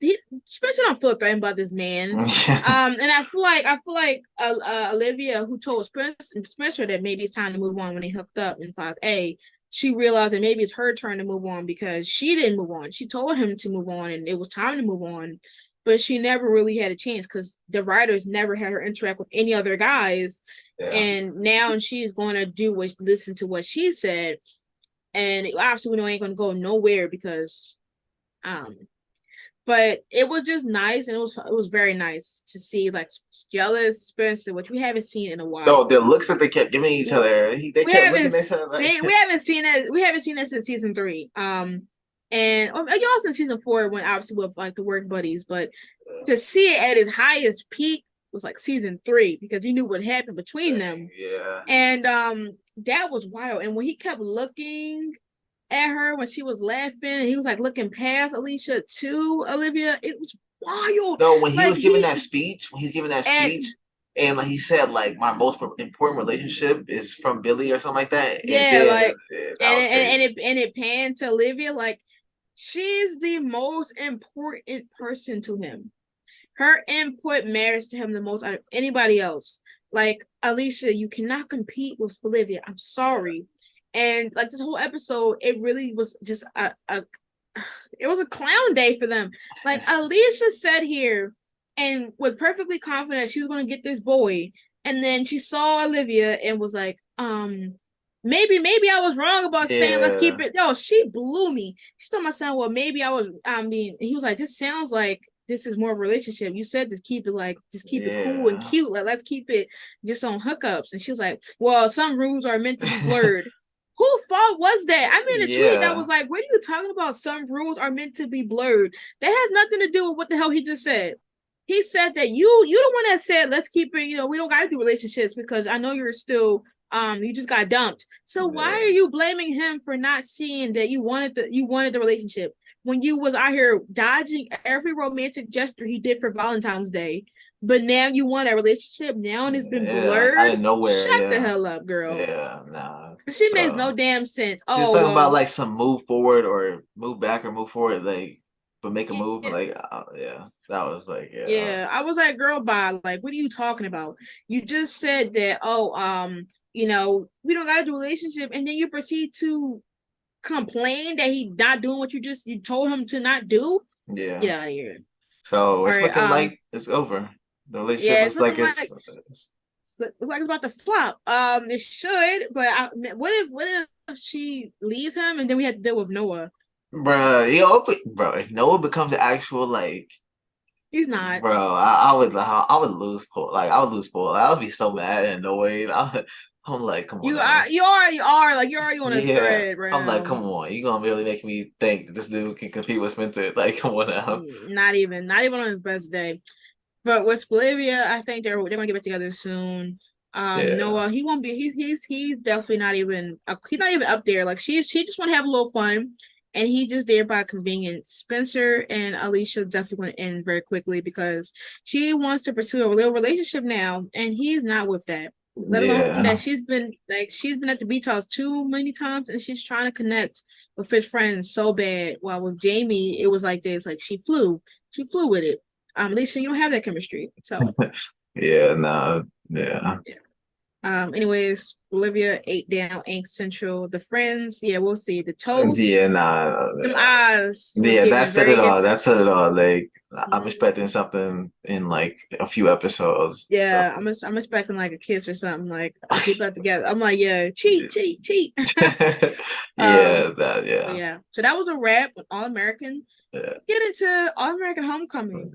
especially don't feel threatened by this man. And I feel like Olivia, who told Spencer that maybe it's time to move on when they hooked up in 5A, she realized that maybe it's her turn to move on because she didn't move on. She told him to move on, and it was time to move on, but she never really had a chance because the writers never had her interact with any other guys, Yeah. and now she's going to listen to what she said, and obviously we know it ain't gonna go nowhere because um but it was just nice, and it was very nice to see like jealous Spencer, which we haven't seen in a No, while. the looks that they kept giving each other, they We kept haven't looking at each other like, seen it since season 3. And y'all since season 4 when obviously with like the work buddies, but to see it at its highest peak was like season 3 because you knew what happened between them. yeah, And that was wild. And when he kept looking at her when she was laughing, and he was like looking past Alicia to Olivia. It was wild. no, when he Like was giving that speech, when he's giving that speech, and and like he said, like my most important relationship is from Billy or something like that, and yeah, then like that was crazy. and it panned to Olivia. Like she's the most important person to him. Her input matters to him the most out of anybody else. Like Alicia, you cannot compete with Olivia. I'm Yeah, sorry. And like this whole episode, it really was just a it was a clown day for them. Like Alicia said here and was perfectly confident she was gonna get this boy. And then she saw Olivia and was like, maybe I was wrong about saying let's keep yeah, it. No, she blew me. She told my son, well, maybe I mean, he was like, this sounds like this is more of a relationship. You said just keep it cool and yeah, cute. Like let's keep it just on hookups. And she was like, well, some rules are meant to be blurred. Who fault was that? I made a tweet that yeah, was like, what are you talking about? Some rules are meant to be blurred. That has nothing to do with what the hell he just said. He said that you the one that said let's keep it, we don't gotta do relationships because I know you're still you just got dumped. So why are yeah, you blaming him for not seeing that you wanted the relationship when you was out here dodging every romantic gesture he did for Valentine's Day? But now you want a relationship now and it's been yeah, like out blurred. of nowhere, Shut the yeah, hell up, girl. yeah, nah. She makes no So damn sense. she was Oh talking about well, like some move forward or move back or move forward, like but make a move, yeah, like yeah, that was like yeah, yeah. I was like, girl, bye. Like, what are you talking about? You just said that. Oh, we don't got to do a relationship, and then you proceed to complain that he not doing what you told him to not do. yeah. Get out of here. So All it's right. looking like it's over. The relationship Yeah, it's looks like looking like it's about to flop. It should, but what if she leaves him and then we have to deal with Noah? bruh, bro, if Noah becomes an actual like, He's not. bro, I would lose Paul. Like I would lose Paul. I would be so mad and annoyed. I'm like, come on now. You already are like you're already on a Yeah. thread right I'm like, now. come on. You gonna really make me think this dude can compete with Spencer? Like, come on now. Not even on his best day. But with Bolivia, I think they're gonna get back together soon. Yeah. Noah, he won't be. He's definitely not even. He's not even up there. Like she just want to have a little fun, and he's just there by convenience. Spencer and Alicia definitely going to end very quickly because she wants to pursue a real relationship now, and he's not with that. Let alone that Yeah. she's been at the beach house too many times, and she's trying to connect with his friends so bad. While with Jamie, it was like this. Like she flew with it. Lisa, you don't have that chemistry. So Yeah, no, yeah. yeah. Anyways, Olivia ate down Ink Central. The friends, yeah, we'll see. The toast, Yeah, nah, them eyes was yeah, that giving said very it all. different. That said it all. Like I'm expecting Mm, something in like a few episodes. So yeah, I'm expecting like a kiss or something, like the people out together. I'm like, yeah, cheat, cheat, cheat. yeah, um, that but yeah. yeah. So that was a wrap with All American. Yeah. Get into All American Homecoming.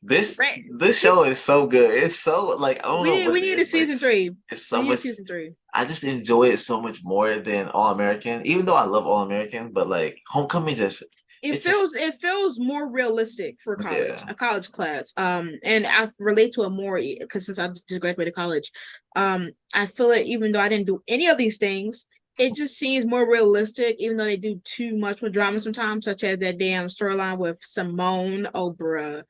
This Right. this show is so good. It's so like I don't know what We it need a is, but season three. it's We so need a much. season 3. I just enjoy it so much more than All American. Even though I love All American, but like Homecoming just it it's just feels it feels more realistic for yeah. a college class. And I relate to it more because since I just graduated college, I feel it even though I didn't do any of these things. it just seems more realistic, even though they do too much with drama sometimes, such as that damn storyline with Simone. Oh, bruh.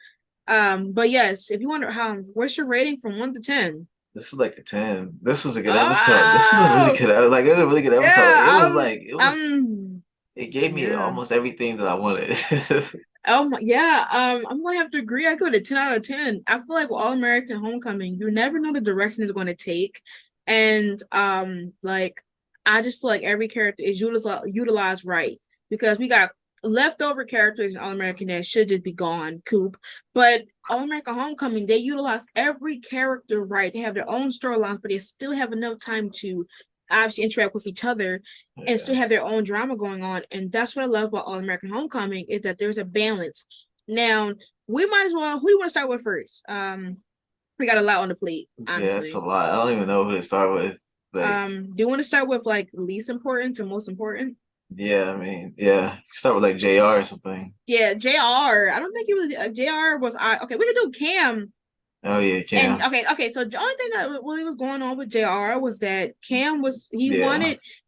But yes, if you wonder how, what's your rating from 1 to 10? This is like a 10. This was a good episode. This was a really Oh, good, like, it was a really good episode. yeah. It was like, it gave me Yeah. almost everything that I wanted. Oh my, yeah. I'm gonna have to agree. I give it a 10 out of 10. I feel like with All American Homecoming, you never know the direction it's going to take, and like I just feel like every character is utilized right because we got leftover characters in All American that should just be gone, Coop. But All American Homecoming, they utilize every character right. They have their own storylines, but they still have enough time to obviously interact with each other and still Yeah. have their own drama going on. And that's what I love about All American Homecoming is that there's a balance. Now, we might as well, who do you want to start with first? We got a lot on the plate, Yeah, it's a honestly. lot. I don't even know who to start with. Like, Do you want to start with like least important to most important? yeah, I mean, yeah. Start with like JR or something. Yeah, JR. I don't think he was JR was I okay, we could do Cam. Oh yeah, And Cam. okay. So the only thing that really was going on with JR was that Yeah.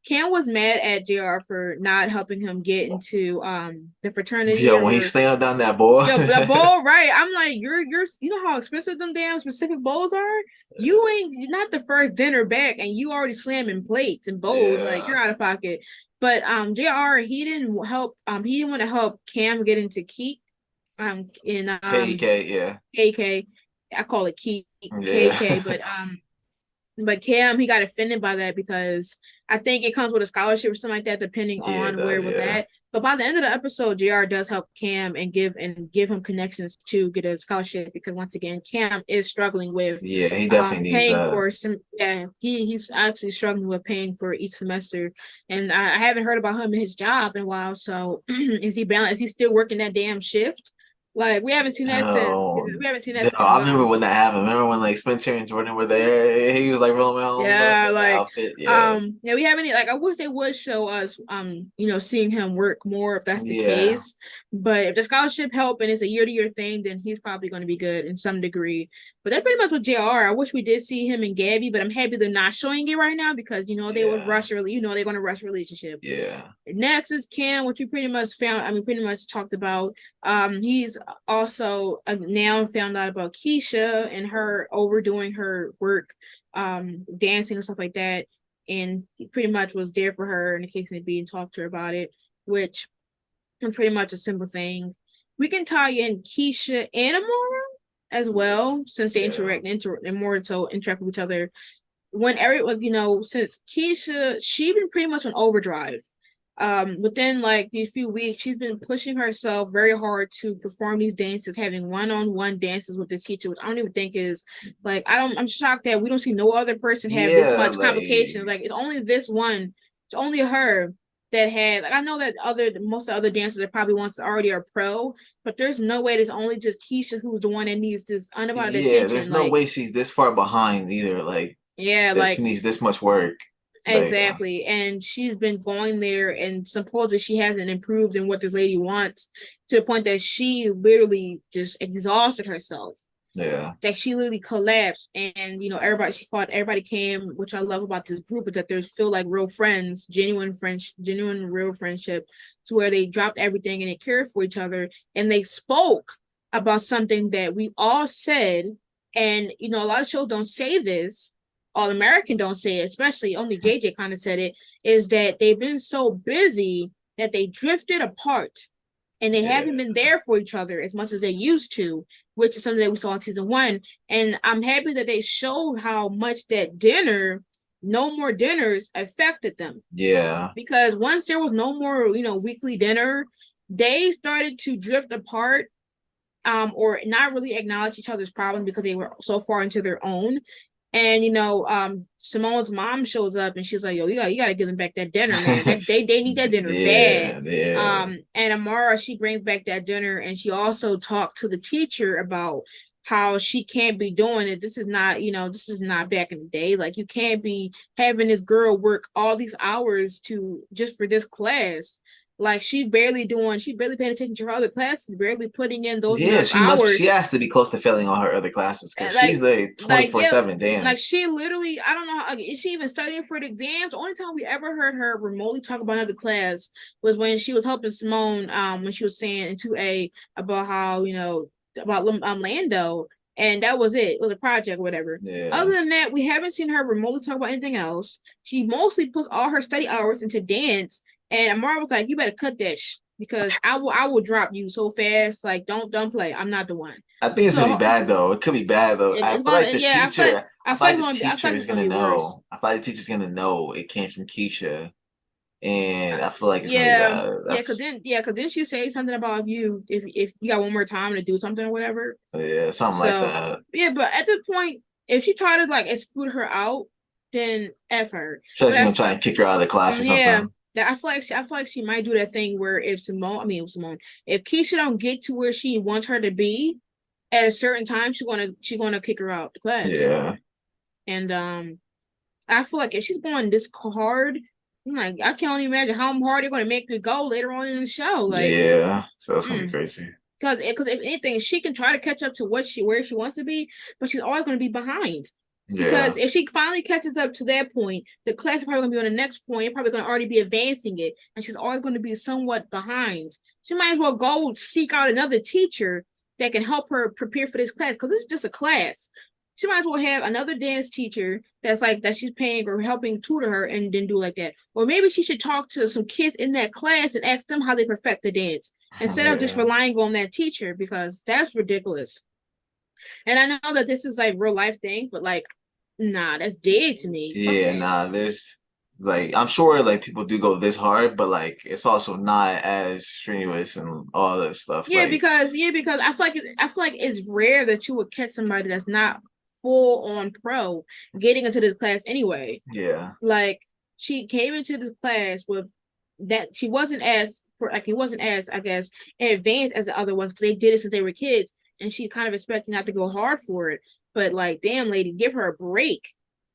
Cam was mad at JR for not helping him get into the fraternity Yo, when he's or slammed down that ball. the bowl, right? I'm like, you're you know how expensive them damn specific bowls are? You ain't not the first dinner back and you already slamming plates and bowls, like Yeah. you're out of pocket. But JR, he didn't want to help Cam get into Keek in KK, yeah. KK. I call it Keek Yeah. KK, but Cam, he got offended by that because I think it comes with a scholarship or something like that, depending Yeah, it on where does, it was yeah. at. But by the end of the episode, JR does help Cam and give him connections to get a scholarship because once again, Cam is struggling with Yeah, he definitely needs paying that. for some he's actually struggling with paying for each semester. And I haven't heard about him and his job in a while. So is he still working that damn shift? Like Oh, we haven't seen that no, since I remember when that happened. Remember when like Spencer and Jordan were there? He was like rolling around yeah, in the like outfit. Yeah. yeah, we haven't like I wish they would show us seeing him work more if that's the Yeah. case. But if the scholarship help and it's a year-to-year thing, then he's probably going to be good in some degree. But that's pretty much with JR. I wish we did see him and Gabby, but I'm happy they're not showing it right now because they would Yeah. rush really, they're gonna rush relationship. Yeah. Next is Cam, which we pretty much pretty much talked about. He's also now found out about Keisha and her overdoing her work, dancing and stuff like that. And he pretty much was there for her in the case of being talked to her about it, which is pretty much a simple thing. We can tie in Keisha and Amora as well, since they Yeah. and more so interact with each other. When everyone, since Keisha, she been pretty much on overdrive within like these few weeks, she's been pushing herself very hard to perform these dances, having one-on-one dances with this teacher, which I don't even think is like I'm shocked that we don't see no other person have this Yeah, much complications. like Like it's only this one, it's only her that had like I know that most of the other dancers that probably once already are pro, but there's no way there's only just Keisha who's the one that needs this undivided yeah, there's attention. no Like, way she's this far behind either. Like yeah, that she like needs this much work. Like exactly. And she's been going there and supposedly she hasn't improved in what this lady wants to the point that she literally just exhausted herself. yeah. That she literally collapsed and everybody came, which I love about this group is that they feel like real friends, genuine real friendship to where they dropped everything and they cared for each other and they spoke about something that we all said. And a lot of shows don't say this, All American don't say it, especially only JJ kind of said it, is that they've been so busy that they drifted apart and they haven't Yeah. been there for each other as much as they used to, which is something that we saw in season one. And I'm happy that they showed how much that no more dinners affected them. Yeah. Because once there was no more, weekly dinner, they started to drift apart or not really acknowledge each other's problems because they were so far into their own. And Simone's mom shows up and she's like, "Yo, you gotta give them back that dinner, man. That they need that dinner bad." Yeah, yeah. And Amara, she brings back that dinner, and she also talked to the teacher about how she can't be doing it. This is not back in the day. Like you can't be having this girl work all these hours to just for this class. Like she's barely paying attention to her other classes, barely putting in those Yeah, enough she must. She hours. has to be close to failing all her other classes because And she's like like yeah, 24/7. Damn. like she literally, I don't know, is she even studying for the exams? The only time we ever heard her remotely talk about another class was when she was helping Simone, when she was saying in 2A about how, about Lando, and that was it. It was a project or whatever. Other Yeah. than that, we haven't seen her remotely talk about anything else. She mostly puts all her study hours into dance, and Amara was like, "You better cut that because I will drop you so fast. Like, don't play. I'm not the one." I think it's gonna be So bad though. It could be bad though. I it's feel like gonna, the yeah. teacher. I feel like the I feel teacher like is it's gonna gonna be worse. know. I feel like the teacher's gonna know it came from Keisha, and I feel like it's gonna be Yeah, bad. That's cause then she say something about if you got one more time to do something or whatever. yeah, something like So that. yeah, but at this point, if she tried to like exclude her out, then F her. She's But gonna try and kick her out of the class or yeah, something. that I feel like she might do that thing where if Keisha don't get to where she wants her to be at a certain time, she's gonna kick her out the class. Yeah, And I feel like if she's going this hard, I'm like, I can't only imagine how hard they're going to make it go later on in the show. Like, yeah. So that's gonna be mm. crazy. Because if anything, she can try to catch up to where she wants to be, but she's always going to be behind. Yeah, Because if she finally catches up to that point, the class is probably going to be on the next point. They're probably going to already be advancing it, and she's always going to be somewhat behind. She might as well go seek out another teacher that can help her prepare for this class because this is just a class. She might as well have another dance teacher that's like that she's paying or helping tutor her and then do like that. Or maybe she should talk to some kids in that class and ask them how they perfect the dance instead of just yeah, relying on that teacher because that's ridiculous. And I know that this is like real life thing, but like, nah, that's dead to me. Fuck yeah. that. Nah, there's like I'm sure like people do go this hard, but like it's also not as strenuous and all this stuff. Like Because I feel like it's rare that you would catch somebody that's not full on pro getting into this class anyway. yeah, Like she came into this class with that she wasn't as like it wasn't as I guess advanced as the other ones because they did it since they were kids, and she kind of expecting not to go hard for it. But like, damn, lady, give her a break.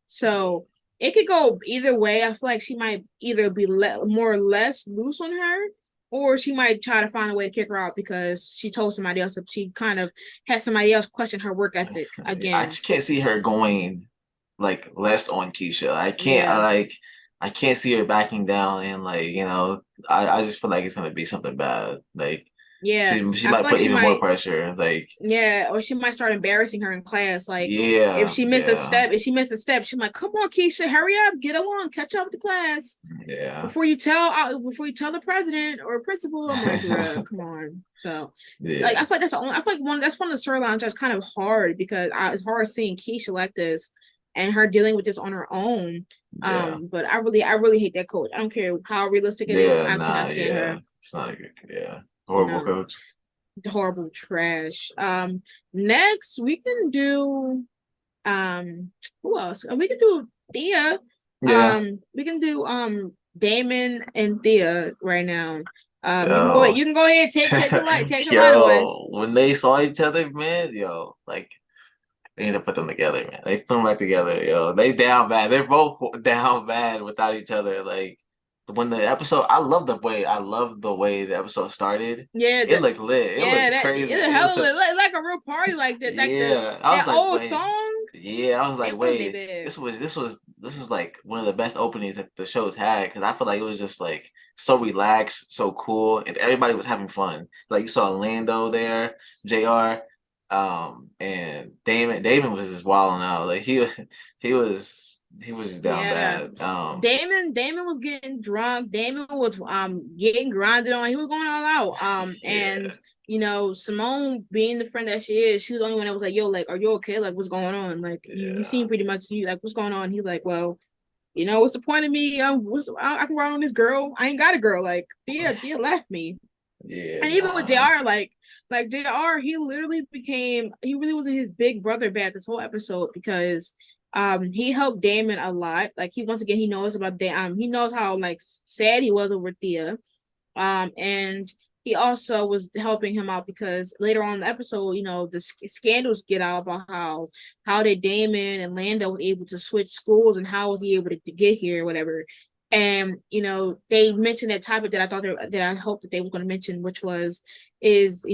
So it could go either way. I feel like she might either be more or less loose on her, or she might try to find a way to kick her out because she told somebody else that she kind of had somebody else question her work ethic I again. just can't see her going like less on Keisha. Yeah. I can't see her backing down and like, I just feel like it's gonna be something bad. Like Yeah. she I feel might like put she even more might. pressure. Like, Yeah, or she might start embarrassing her in class. Like yeah, yeah, if she missed a step, she's like, "Come on, Keisha, hurry up, get along, catch up with the class yeah. before you tell the president or principal." I'm like, "Bruh, come on." So, like, I Yeah, feel like I feel like that's one of the storylines that's kind of hard because it's hard seeing Keisha like this and her dealing with this on her own. yeah, But I really hate that coach. I don't care how realistic it is. yeah, I cannot nah, stand yeah. her. It's not a good, yeah. Horrible No, coach. horrible trash. Next we can do who else? We can do Thea. Yeah. We can do Damon and Thea right now. Yo. You can go ahead and take the light away. Yo, when they saw each other, man, yo, like they need to put them together, man. They put them back together, yo. They down bad. They're both down bad without each other. Like when the episode, I love the way the episode started. Yeah, It looked lit. It yeah, looked that crazy. it's a It hell of looked, like a real party like that. Like yeah. I was that like, old wait. song. Yeah, I was like, It wasn't wait. bad. This was like one of the best openings that the show's had because I feel like it was just like so relaxed, so cool, and everybody was having fun. Like you saw Lando there, Jr. And Damon was just wilding out. Like he he was just down Yeah. bad. Damon was getting drunk. Damon was getting grinded on. He was going all out. And Yeah, Simone being the friend that she is, she was the only one that was like, "Yo, like, are you okay? Like, what's going on? Like, you yeah, seem pretty much you like, what's going on?" He's like, "Well, what's the point of me? I can run on this girl. I ain't got a girl. Like, Thea left me." yeah, And even with nah, JR, like JR, he really was his big brother back this whole episode because he helped Damon a lot. Like once again he knows about he knows how like sad he was over Thea. And he also was helping him out because later on in the episode, the scandals get out about how did Damon and Lando was able to switch schools and how was he able to get here or whatever. And they mentioned that topic that I hoped that they were going to mention, which was is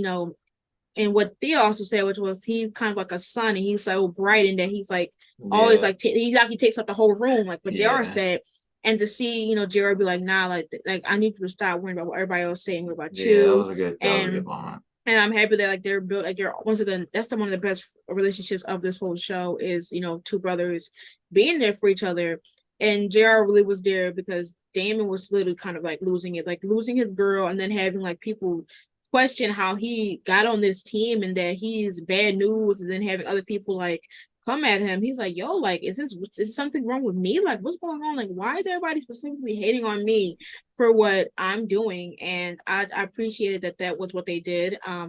and what Thea also said, which was he's kind of like a son, and he's so bright, and that he's like always Yeah, like he like he takes up the whole room, like what JR yeah, said. And to see, JR be like, nah, like I need you to stop worrying about what everybody else saying about yeah. you. That was a good And moment. I'm happy that like they're built like they're once again that's one of the best relationships of this whole show is two brothers being there for each other. And JR really was there because Damon was literally kind of like losing it, like losing his girl, and then having like people question how he got on this team and that he's bad news, and then having other people like come at him. He's like, yo, like, is something wrong with me? Like, what's going on? Like, why is everybody specifically hating on me for what I'm doing? And I appreciated that was what they did. I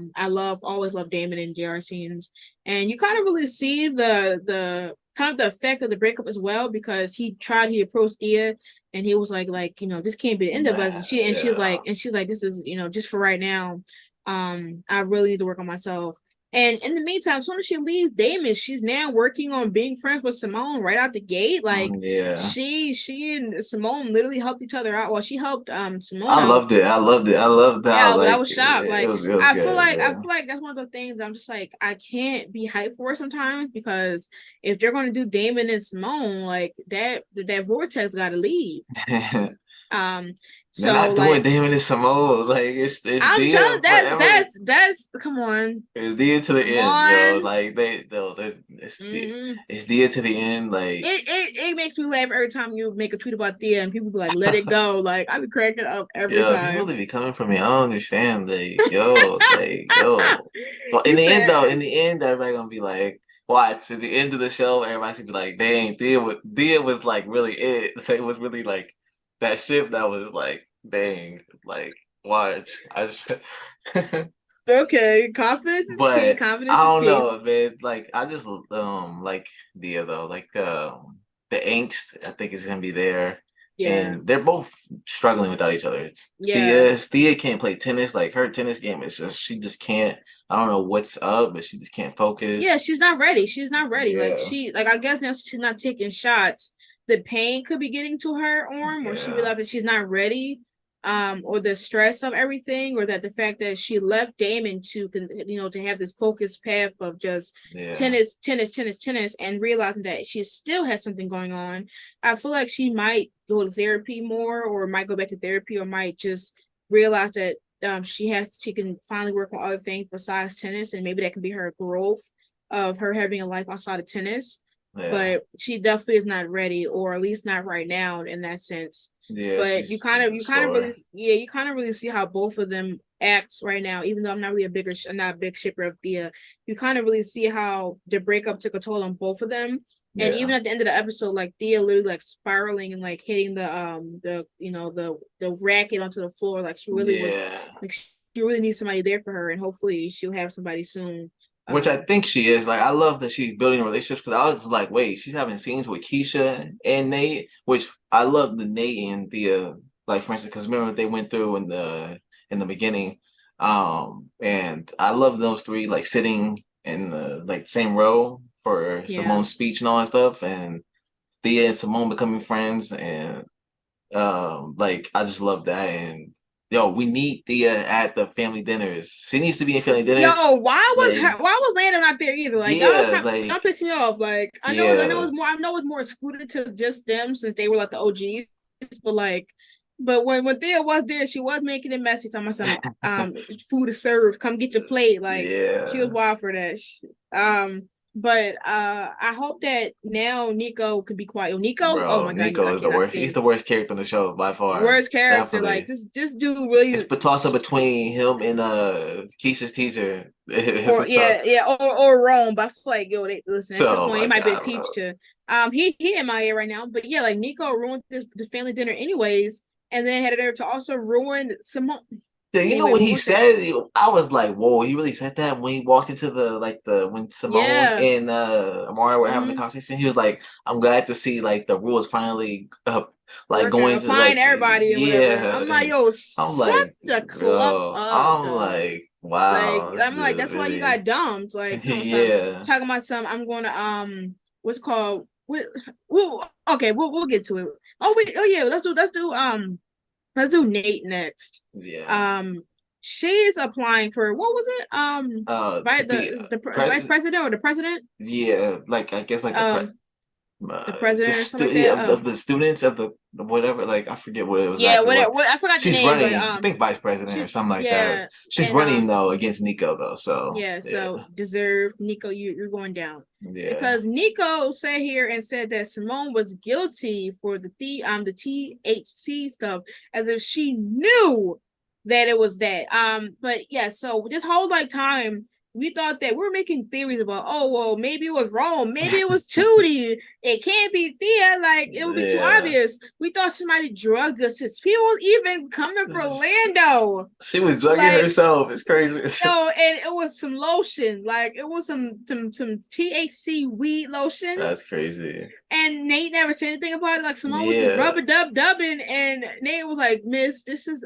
always love Damon and JR scenes. And you kind of really see the kind of the effect of the breakup as well, because he approached Thea, and he was like, this can't be the end of us. And Yeah. she's like, this is, just for right now. I really need to work on myself. And in the meantime, as soon as she leaves Damon, she's now working on being friends with Simone right out the gate. Like Yeah. she and Simone literally helped each other out. Well, she helped Simone I out. loved it. I loved it. I loved how Yeah, I like was shocked. Like it was good. I Yeah. feel like that's one of the things I'm just like I can't be hyped for sometimes, because if they're gonna do Damon and Simone, like that vortex gotta leave. Um They're so not doing like Damon and Samoa. Like it's I'm telling Dia forever. that's come on. It's Dia to the Come end, yo. on. Like they Mm-hmm. it's Dia to the end. Like It makes me laugh every time you make a tweet about Thea and people be like, let it go. Like I be cracking up every yo, people time. really be coming for me. I don't understand. Like yo. Well, in You the end though, said in the end, everybody gonna be like, watch at the end of the show, everybody should be like, dang, Dia was like really it. It was really like that ship that was like, dang, like watch. I just okay, confidence is key. But Confidence I is don't key. know, man. Like I just like Dia though. Like the angst I think is gonna be there. Yeah. And they're both struggling without each other. Yeah. Thea can't play tennis. Like her tennis game is just she just can't. I don't know what's up, but she just can't focus. Yeah, she's not ready. She's not ready. Yeah, Like I guess now she's not taking shots. The pain could be getting to her arm, or she yeah, realized that she's not ready. Or the stress of everything, or that the fact that she left Damon to have this focused path of just yeah, tennis, tennis, tennis, tennis, and realizing that she still has something going on. I feel like she might go to therapy more, or might go back to therapy, or might just realize that she can finally work on other things besides tennis, and maybe that can be her growth of her having a life outside of tennis. yeah, But she definitely is not ready, or at least not right now in that sense. yeah. But She's you kind of slower. really, yeah, you kind of really see how both of them act right now. Even though I'm not a big shipper of Thea, you kind of really see how the breakup took a toll on both of them. And Yeah, even at the end of the episode, like Thea literally like spiraling and like hitting the racket onto the floor. Like she really was yeah. like she really needs somebody there for her, and hopefully she'll have somebody soon. Which I Um, think she is. Like, I love that she's building relationships because I was like, wait, she's having scenes with Keisha and Nate, which I love the Nate and the like for instance, because remember what they went through in the beginning. And I love those three like sitting in the like same row for yeah, Simone's speech and all that stuff, and Thea and Simone becoming friends, and like I just love that. And yo, we need Thea at the family dinners. She needs to be in family dinners. yo, Like, why was Lana not there either? Like yeah, y'all like piss me off. Like yeah, I know it's more excluded to just them since they were like the OGs, but like but when Thea was there, she was making it messy, talking about some food is served, come get your plate. Like she was yeah, wild for that. But I hope that now Nico could be quiet. Nico, oh bro. my god, Nico I is the cannot worst. He's stand the worst character on the show by far. worst character. Like Definitely. this dude It's really a toss up between him and Keisha's teacher. It's a or tough. or Rome. But I feel like yo, they listen at this Oh point, my it might be the god, bro. teacher. He MIA right now, but yeah, like Nico ruined this family dinner anyways, and then had it there to also ruin Simone. Yeah, you know Anyway, what what he was that? said? I was like, "Whoa!" He really said that when he walked into the when Simone Yeah. and Amara were having the Mm-hmm. conversation. He was like, "I'm glad to see like the rules finally like Working, going to fine like everybody and whatever. yeah." I'm like, And yo, I'm shut like, the club up, I'm dog. like, Like wow, this I'm like, is that's why you really got dumped. Like yeah, talking about some. I'm going to what's it called? we, okay, we'll get to it. Oh yeah, let's do Nate next. Yeah. Um, she's applying for what was it? To Right, be the vice president or the president? yeah, like I guess like Um, the the president or something like yeah that. of the students of the whatever, like I forget what it was Yeah, exactly what what I forgot the she's name, but running. I think vice president or she something like that. yeah, She's and running though against Nico though, so yeah, so yeah, deserved Nico, you're going down yeah, because Nico sat here and said that Simone was guilty for the THC stuff as if she knew that it was that. But yeah, so this whole like time we thought that we were making theories about, oh well, maybe it was Rome, maybe it was Tootie, it can't be Thea, like it would be too yeah. obvious. We thought somebody drugged us. People even coming for Lando. She was drugging Like herself. It's crazy. no, and it was some lotion. Like it was some THC weed lotion. That's crazy. And Nate never said anything about it. Like Simone was just Yeah, rubber dubbing, and Nate was like, "Miss, this is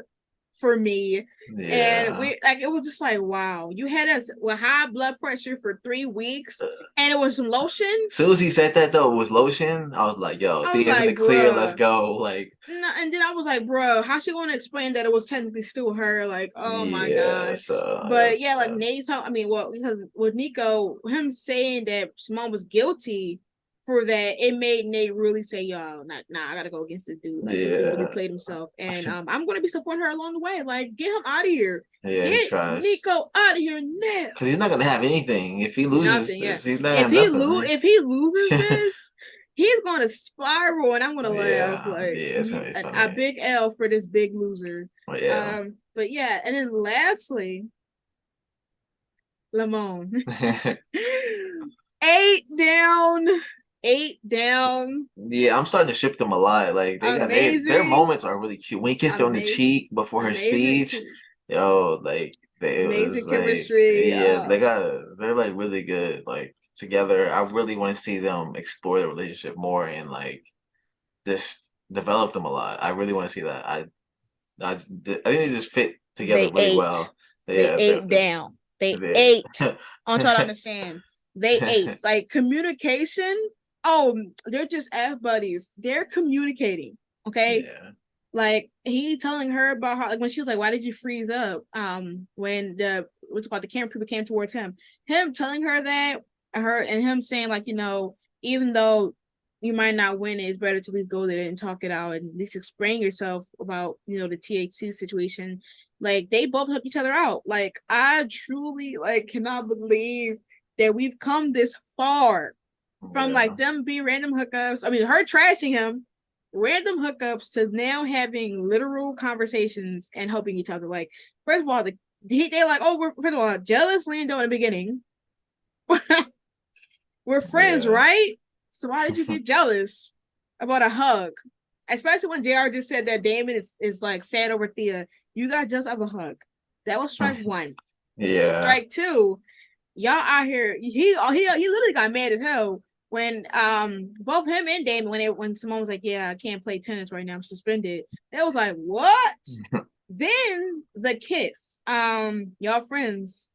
for me." And yeah. we like it was just like, wow, you had us with high blood pressure for 3 weeks, and it was some lotion. Soon as he said that though, it was lotion. I was like, "Yo, I was Thea's in the like, clear. Let's bruh. go!" Like, No, and then I was like, bro, how's she going to explain that it was technically still her? Like, oh my yeah. god. So But yeah, like yeah, Nate, I mean, well, because with Nico, him saying that Simone was guilty for that, it made Nate really say, "Yo, nah, I gotta go against this dude." Like, this dude really yeah, played himself, and I'm gonna be supporting her along the way. Like, get him out of here, yeah. He's get trash Nico out of here now. because he's not gonna have anything if he loses Nothing, yeah. this. He's not gonna have nothing. If he loses this, he's gonna spiral, and I'm gonna laugh Yeah, like yeah. It's gonna be a funny. big L for this big loser. But yeah. But yeah, and then lastly, Lamone. eight down, eight down. Yeah, I'm starting to ship them a lot. Like their Amazing, moments are really cute. When he kissed her on the amazing, cheek before her amazing, speech, yo, like it amazing was like chemistry. yeah, they're like really good like together. I really want to see them explore the relationship more and like just develop them a lot. I really want to see that. I think they just fit together They really ate. well. They Yeah, ate down. They they ate. I want y'all to understand. They ate. Like communication. Oh, they're just F buddies. They're communicating. Okay. yeah, Like he telling her about how like when she was like, why did you freeze up? When what's called the camera people came towards him. Him telling her that, her and him saying, like, even though you might not win it, it's better to at least go there and talk it out and at least explain yourself about, the THC situation. Like they both help each other out. Like I truly like cannot believe that we've come this far from yeah, like them being random hookups. I mean, her trashing him, random hookups to now having literal conversations and helping each other. Like, first of all, they're like, oh, first of all, jealous Lando in the beginning. We're friends, yeah. right? So why did you get jealous about a hug? Especially when JR just said that Damon is like sad over Thea. You got just of a hug. That was strike one. Yeah. Strike two, y'all out here. He literally got mad as hell when both him and Damon when Simone was like, yeah, I can't play tennis right now, I'm suspended. That was like, what? Then the kiss. Y'all friends.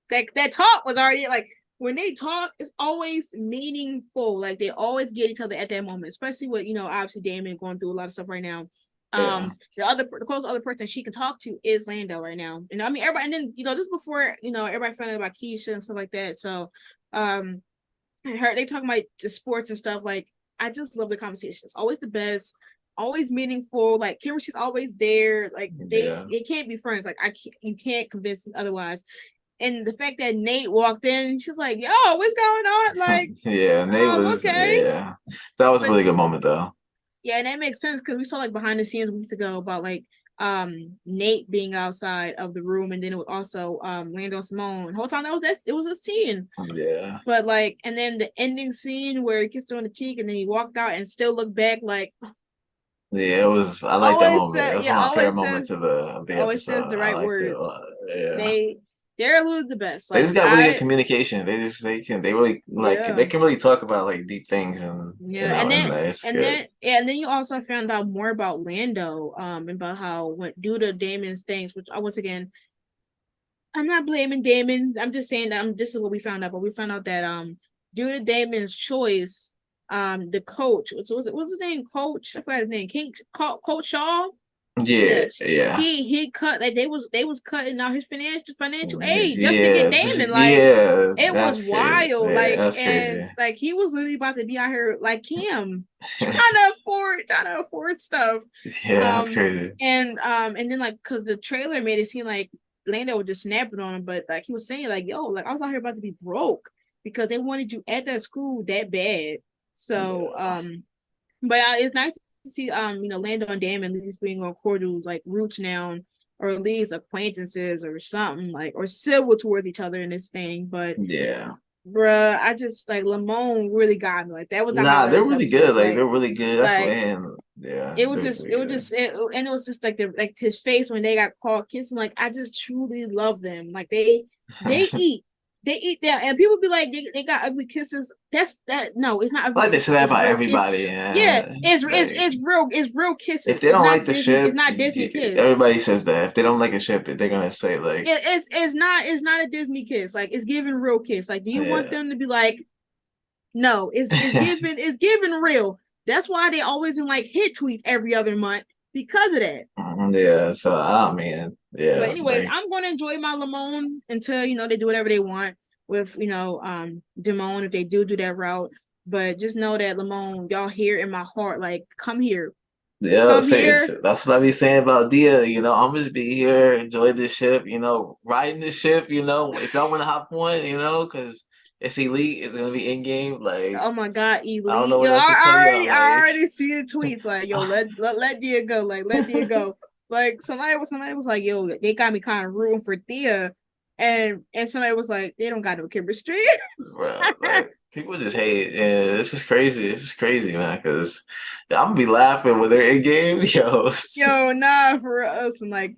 That talk was already like when they talk, it's always meaningful. Like they always get each other at that moment, especially with obviously Damon going through a lot of stuff right now. Yeah. The closest other person she can talk to is Lando right now. And I mean everybody, and then this before everybody found out about Keisha and stuff like that. So they talking about the sports and stuff. Like I just love the conversation. It's always the best, always meaningful. Like Kimber, she's always there. Like Yeah. they can't be friends. Like you can't convince me otherwise. And the fact that Nate walked in, she's like, "Yo, what's going on?" Like, Yeah, Nate was okay, yeah. That was a but really good moment though. yeah, and that makes sense because we saw like behind the scenes weeks ago about like Nate being outside of the room, and then it was also Lando and Simone. The whole time it was a scene. Yeah. But like, and then the ending scene where he kissed her on the cheek, and then he walked out and still looked back like Yeah, it was I like that moment. That's one of my favorite always moments says of the always says episode. the I right liked it a words. lot. Yeah. They're literally the best. They Like just got really good I communication. They really like yeah. they can really talk about like deep things and Yeah, and it's good. and then you also found out more about Lando, about how went due to Damon's things, which I once again, I'm not blaming Damon. I'm just saying that this is what we found out, but we found out that due to Damon's choice, the coach, what's his name? Coach, I forgot his name. Coach Shaw. Yeah, Yes, yeah. he cut like they was cutting out his financial aid just to get Yeah, just Damon. Like yeah, it was that's crazy. wild. Yeah, Like that's and crazy. like he was literally about to be out here like Kim, trying to afford stuff. Yeah, that's crazy. And then like because the trailer made it seem like Lando was just snapping on him, but like he was saying like yo, like I was out here about to be broke because they wanted you at that school that bad. So Yeah. but it's nice to see Lando and Damon at least being on cordial like roots now, or at least acquaintances or something like or civil towards each other in this thing. But Yeah. bruh, I just like Lamone really got me. Like that was the Nah, highlight they're of this really good. episode. Like they're really good. That's what Like and yeah, it was they're just really it was good. just it, and it was just like the like his face when they got called kissing. Like I just truly love them. Like they eat. They eat that, and people be like, they got ugly kisses. That's that. No, it's not I ugly like they say kisses. that It's about real kiss. everybody. Yeah, Yeah. it's Like real. It's real if kisses. they don't like the It's ship, not Disney kiss. everybody says that. If they don't like a ship, they're gonna say like, It's not a Disney kiss. Like it's giving real kiss. Like, do you want yeah, them to be like, no? It's giving real. That's why they always in like hit tweets every other month because of that. yeah. So, oh man, But yeah, anyways, like I'm gonna enjoy my Lamone until they do whatever they want with Demone if they do that route. But just know that Lamone, y'all here in my heart. Like, yeah. come Say here. that's what I be saying about Dia. I'm just be here, enjoy this ship. Riding the ship. If y'all want to hop on, because it's elite, it's gonna be in game. Like Oh my God, I don't elite! know Yo, what else to tell y'all. I Like. already see the tweets. Like, yo, let Dia go. Like, let Dia go. Like, somebody was like, yo, they got me kind of rooting for Dia, and somebody was like, they don't got no chemistry. Bro, like people just hate it, and it's just crazy. It's just crazy, man. Because I'm gonna be laughing when they're in game, yo. Yo, nah, for us, and like,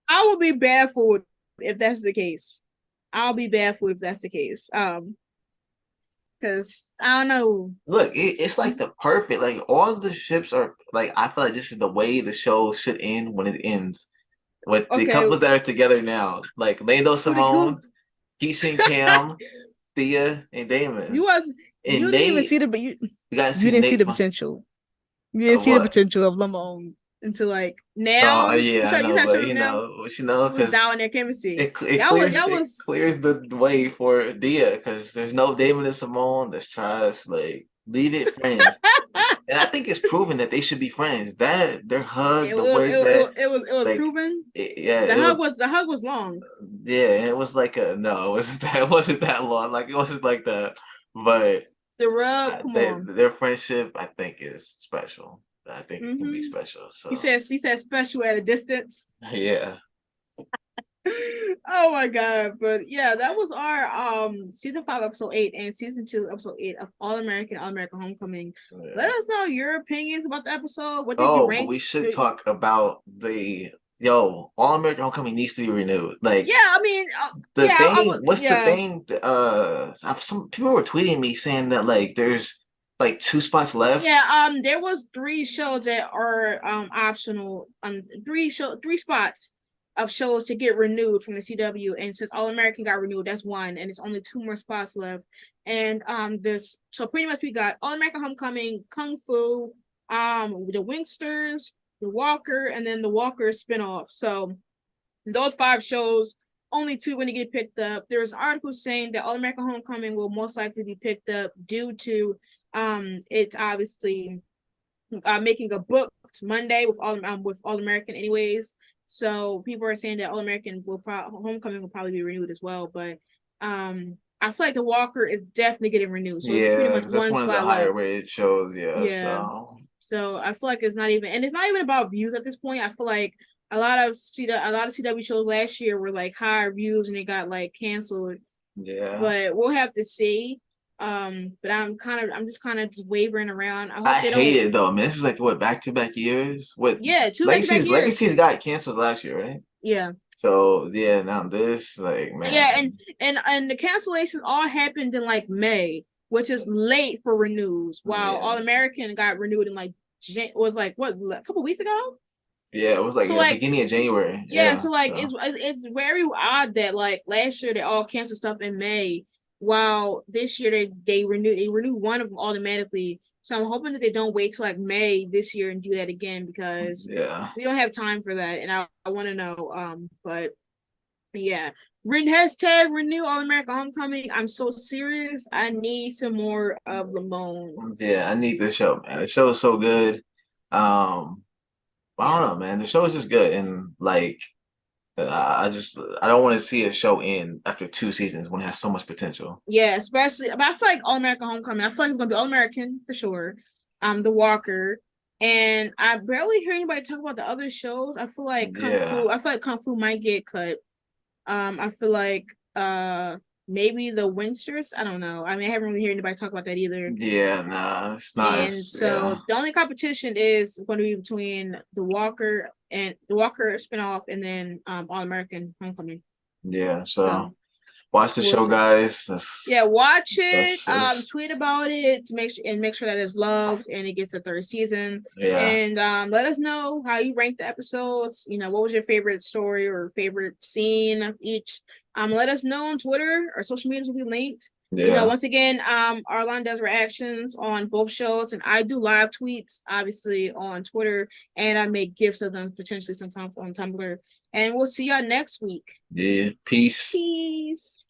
I will be baffled if that's the case. I'll be baffled if that's the case. Because I don't know. Look, it's like the perfect. Like all the ships are like. I feel like this is the way the show should end when it ends with the Okay, couples that are together now, like Lando who Simone, Keisha and Cam, Thea and Damon, you was and you didn't even Nate. see the but You gotta you see didn't see Nate. the potential. You didn't see the What? potential of Lamone until like now. Oh yeah, I You know, start but showing them now. It was because down their chemistry. it clears Y'all it was clears the way for Dia because there's no Damon and Simone. That's trash. Like leave it friends, and I think it's proven that they should be friends. That their hug, it the was way it, that it was like proven. yeah, The it was hug was the hug was long. yeah, it was like a no, it wasn't that it wasn't that long. Like it wasn't like that, but The rub, come on. their friendship I think is special. I think it can be Mm-hmm. special. He So says he said special at a distance. yeah, Oh my God. But yeah, that was our season 5 episode 8 and season 2 episode 8 of All American Homecoming. Let yeah. us know your opinions about the episode. What did you Oh, but rank? we should talk about All American Homecoming needs to be renewed. Like Yeah, I mean, the I thing, would, what's the yeah. thing? Some people were tweeting me saying that like there's like 2 spots left. Yeah, there was 3 shows that are optional. Three spots of shows to get renewed from the CW. And since All American got renewed, that's one, and it's only 2 more spots left. And this so pretty much we got All American Homecoming, Kung Fu, the Wingsters, the Walker, and then the Walker spinoff. So those 5 shows, only 2 going to get picked up. There's an article saying that All American Homecoming will most likely be picked up due to it's obviously making a booked Monday with All American anyways. So people are saying that All American Homecoming will probably be renewed as well. But I feel like the Walker is definitely getting renewed. So it's pretty Yeah, much because that's one one of the slot higher left. rated shows. Yeah, Yeah. so So I feel like it's not even about views at this point. I feel like a lot of CW shows last year were like high reviews and they got like canceled. yeah. But we'll have to see. But I'm just kind of just wavering around. I I hope they hate don't. it though, man. This is like what back-to-back years. What Yeah, 2 back-to-back Legacies years. got canceled last year, right? Yeah, So yeah, now this like yeah, man, and the cancellations all happened in like May, which is late for renews. While yeah, All American got renewed in like was like what a couple weeks ago. yeah. It was like So yeah, like beginning of January. yeah, Yeah, so like so it's very odd that like last year they all canceled stuff in May, while this year they renewed one of them automatically. So I'm hoping that they don't wait till like May this year and do that again because Yeah. we don't have time for that. And I want to know. But yeah. Hashtag renew All American Homecoming. I'm so serious. I need some more of Lamone. Yeah, I need the show, man. The show is so good. Um, I Yeah. don't know, man. The show is just good, and like, I don't want to see a show end after 2 seasons when it has so much potential. Yeah, especially but I feel like All American Homecoming. I feel like it's gonna be All American for sure. The Walker. And I barely hear anybody talk about the other shows. Yeah, I feel like Kung Fu might get cut. I feel like maybe the Winsters. I don't know. I mean, I haven't really heard anybody talk about that either. yeah, nah, it's not And as yeah, so the only competition is going to be between the Walker spinoff and then All American Homecoming. yeah. So So watch the we'll show, see. guys. Yeah, watch it. That's Tweet about it to make sure that it's loved and it gets a third season. yeah, And let us know how you rank the episodes. What was your favorite story or favorite scene of each? Let us know on Twitter. Our social medias will be linked. yeah, Once again, Arlon does reactions on both shows, and I do live tweets, obviously on Twitter, and I make gifs of them potentially sometimes on Tumblr. And we'll see y'all next week. yeah. Peace. Peace.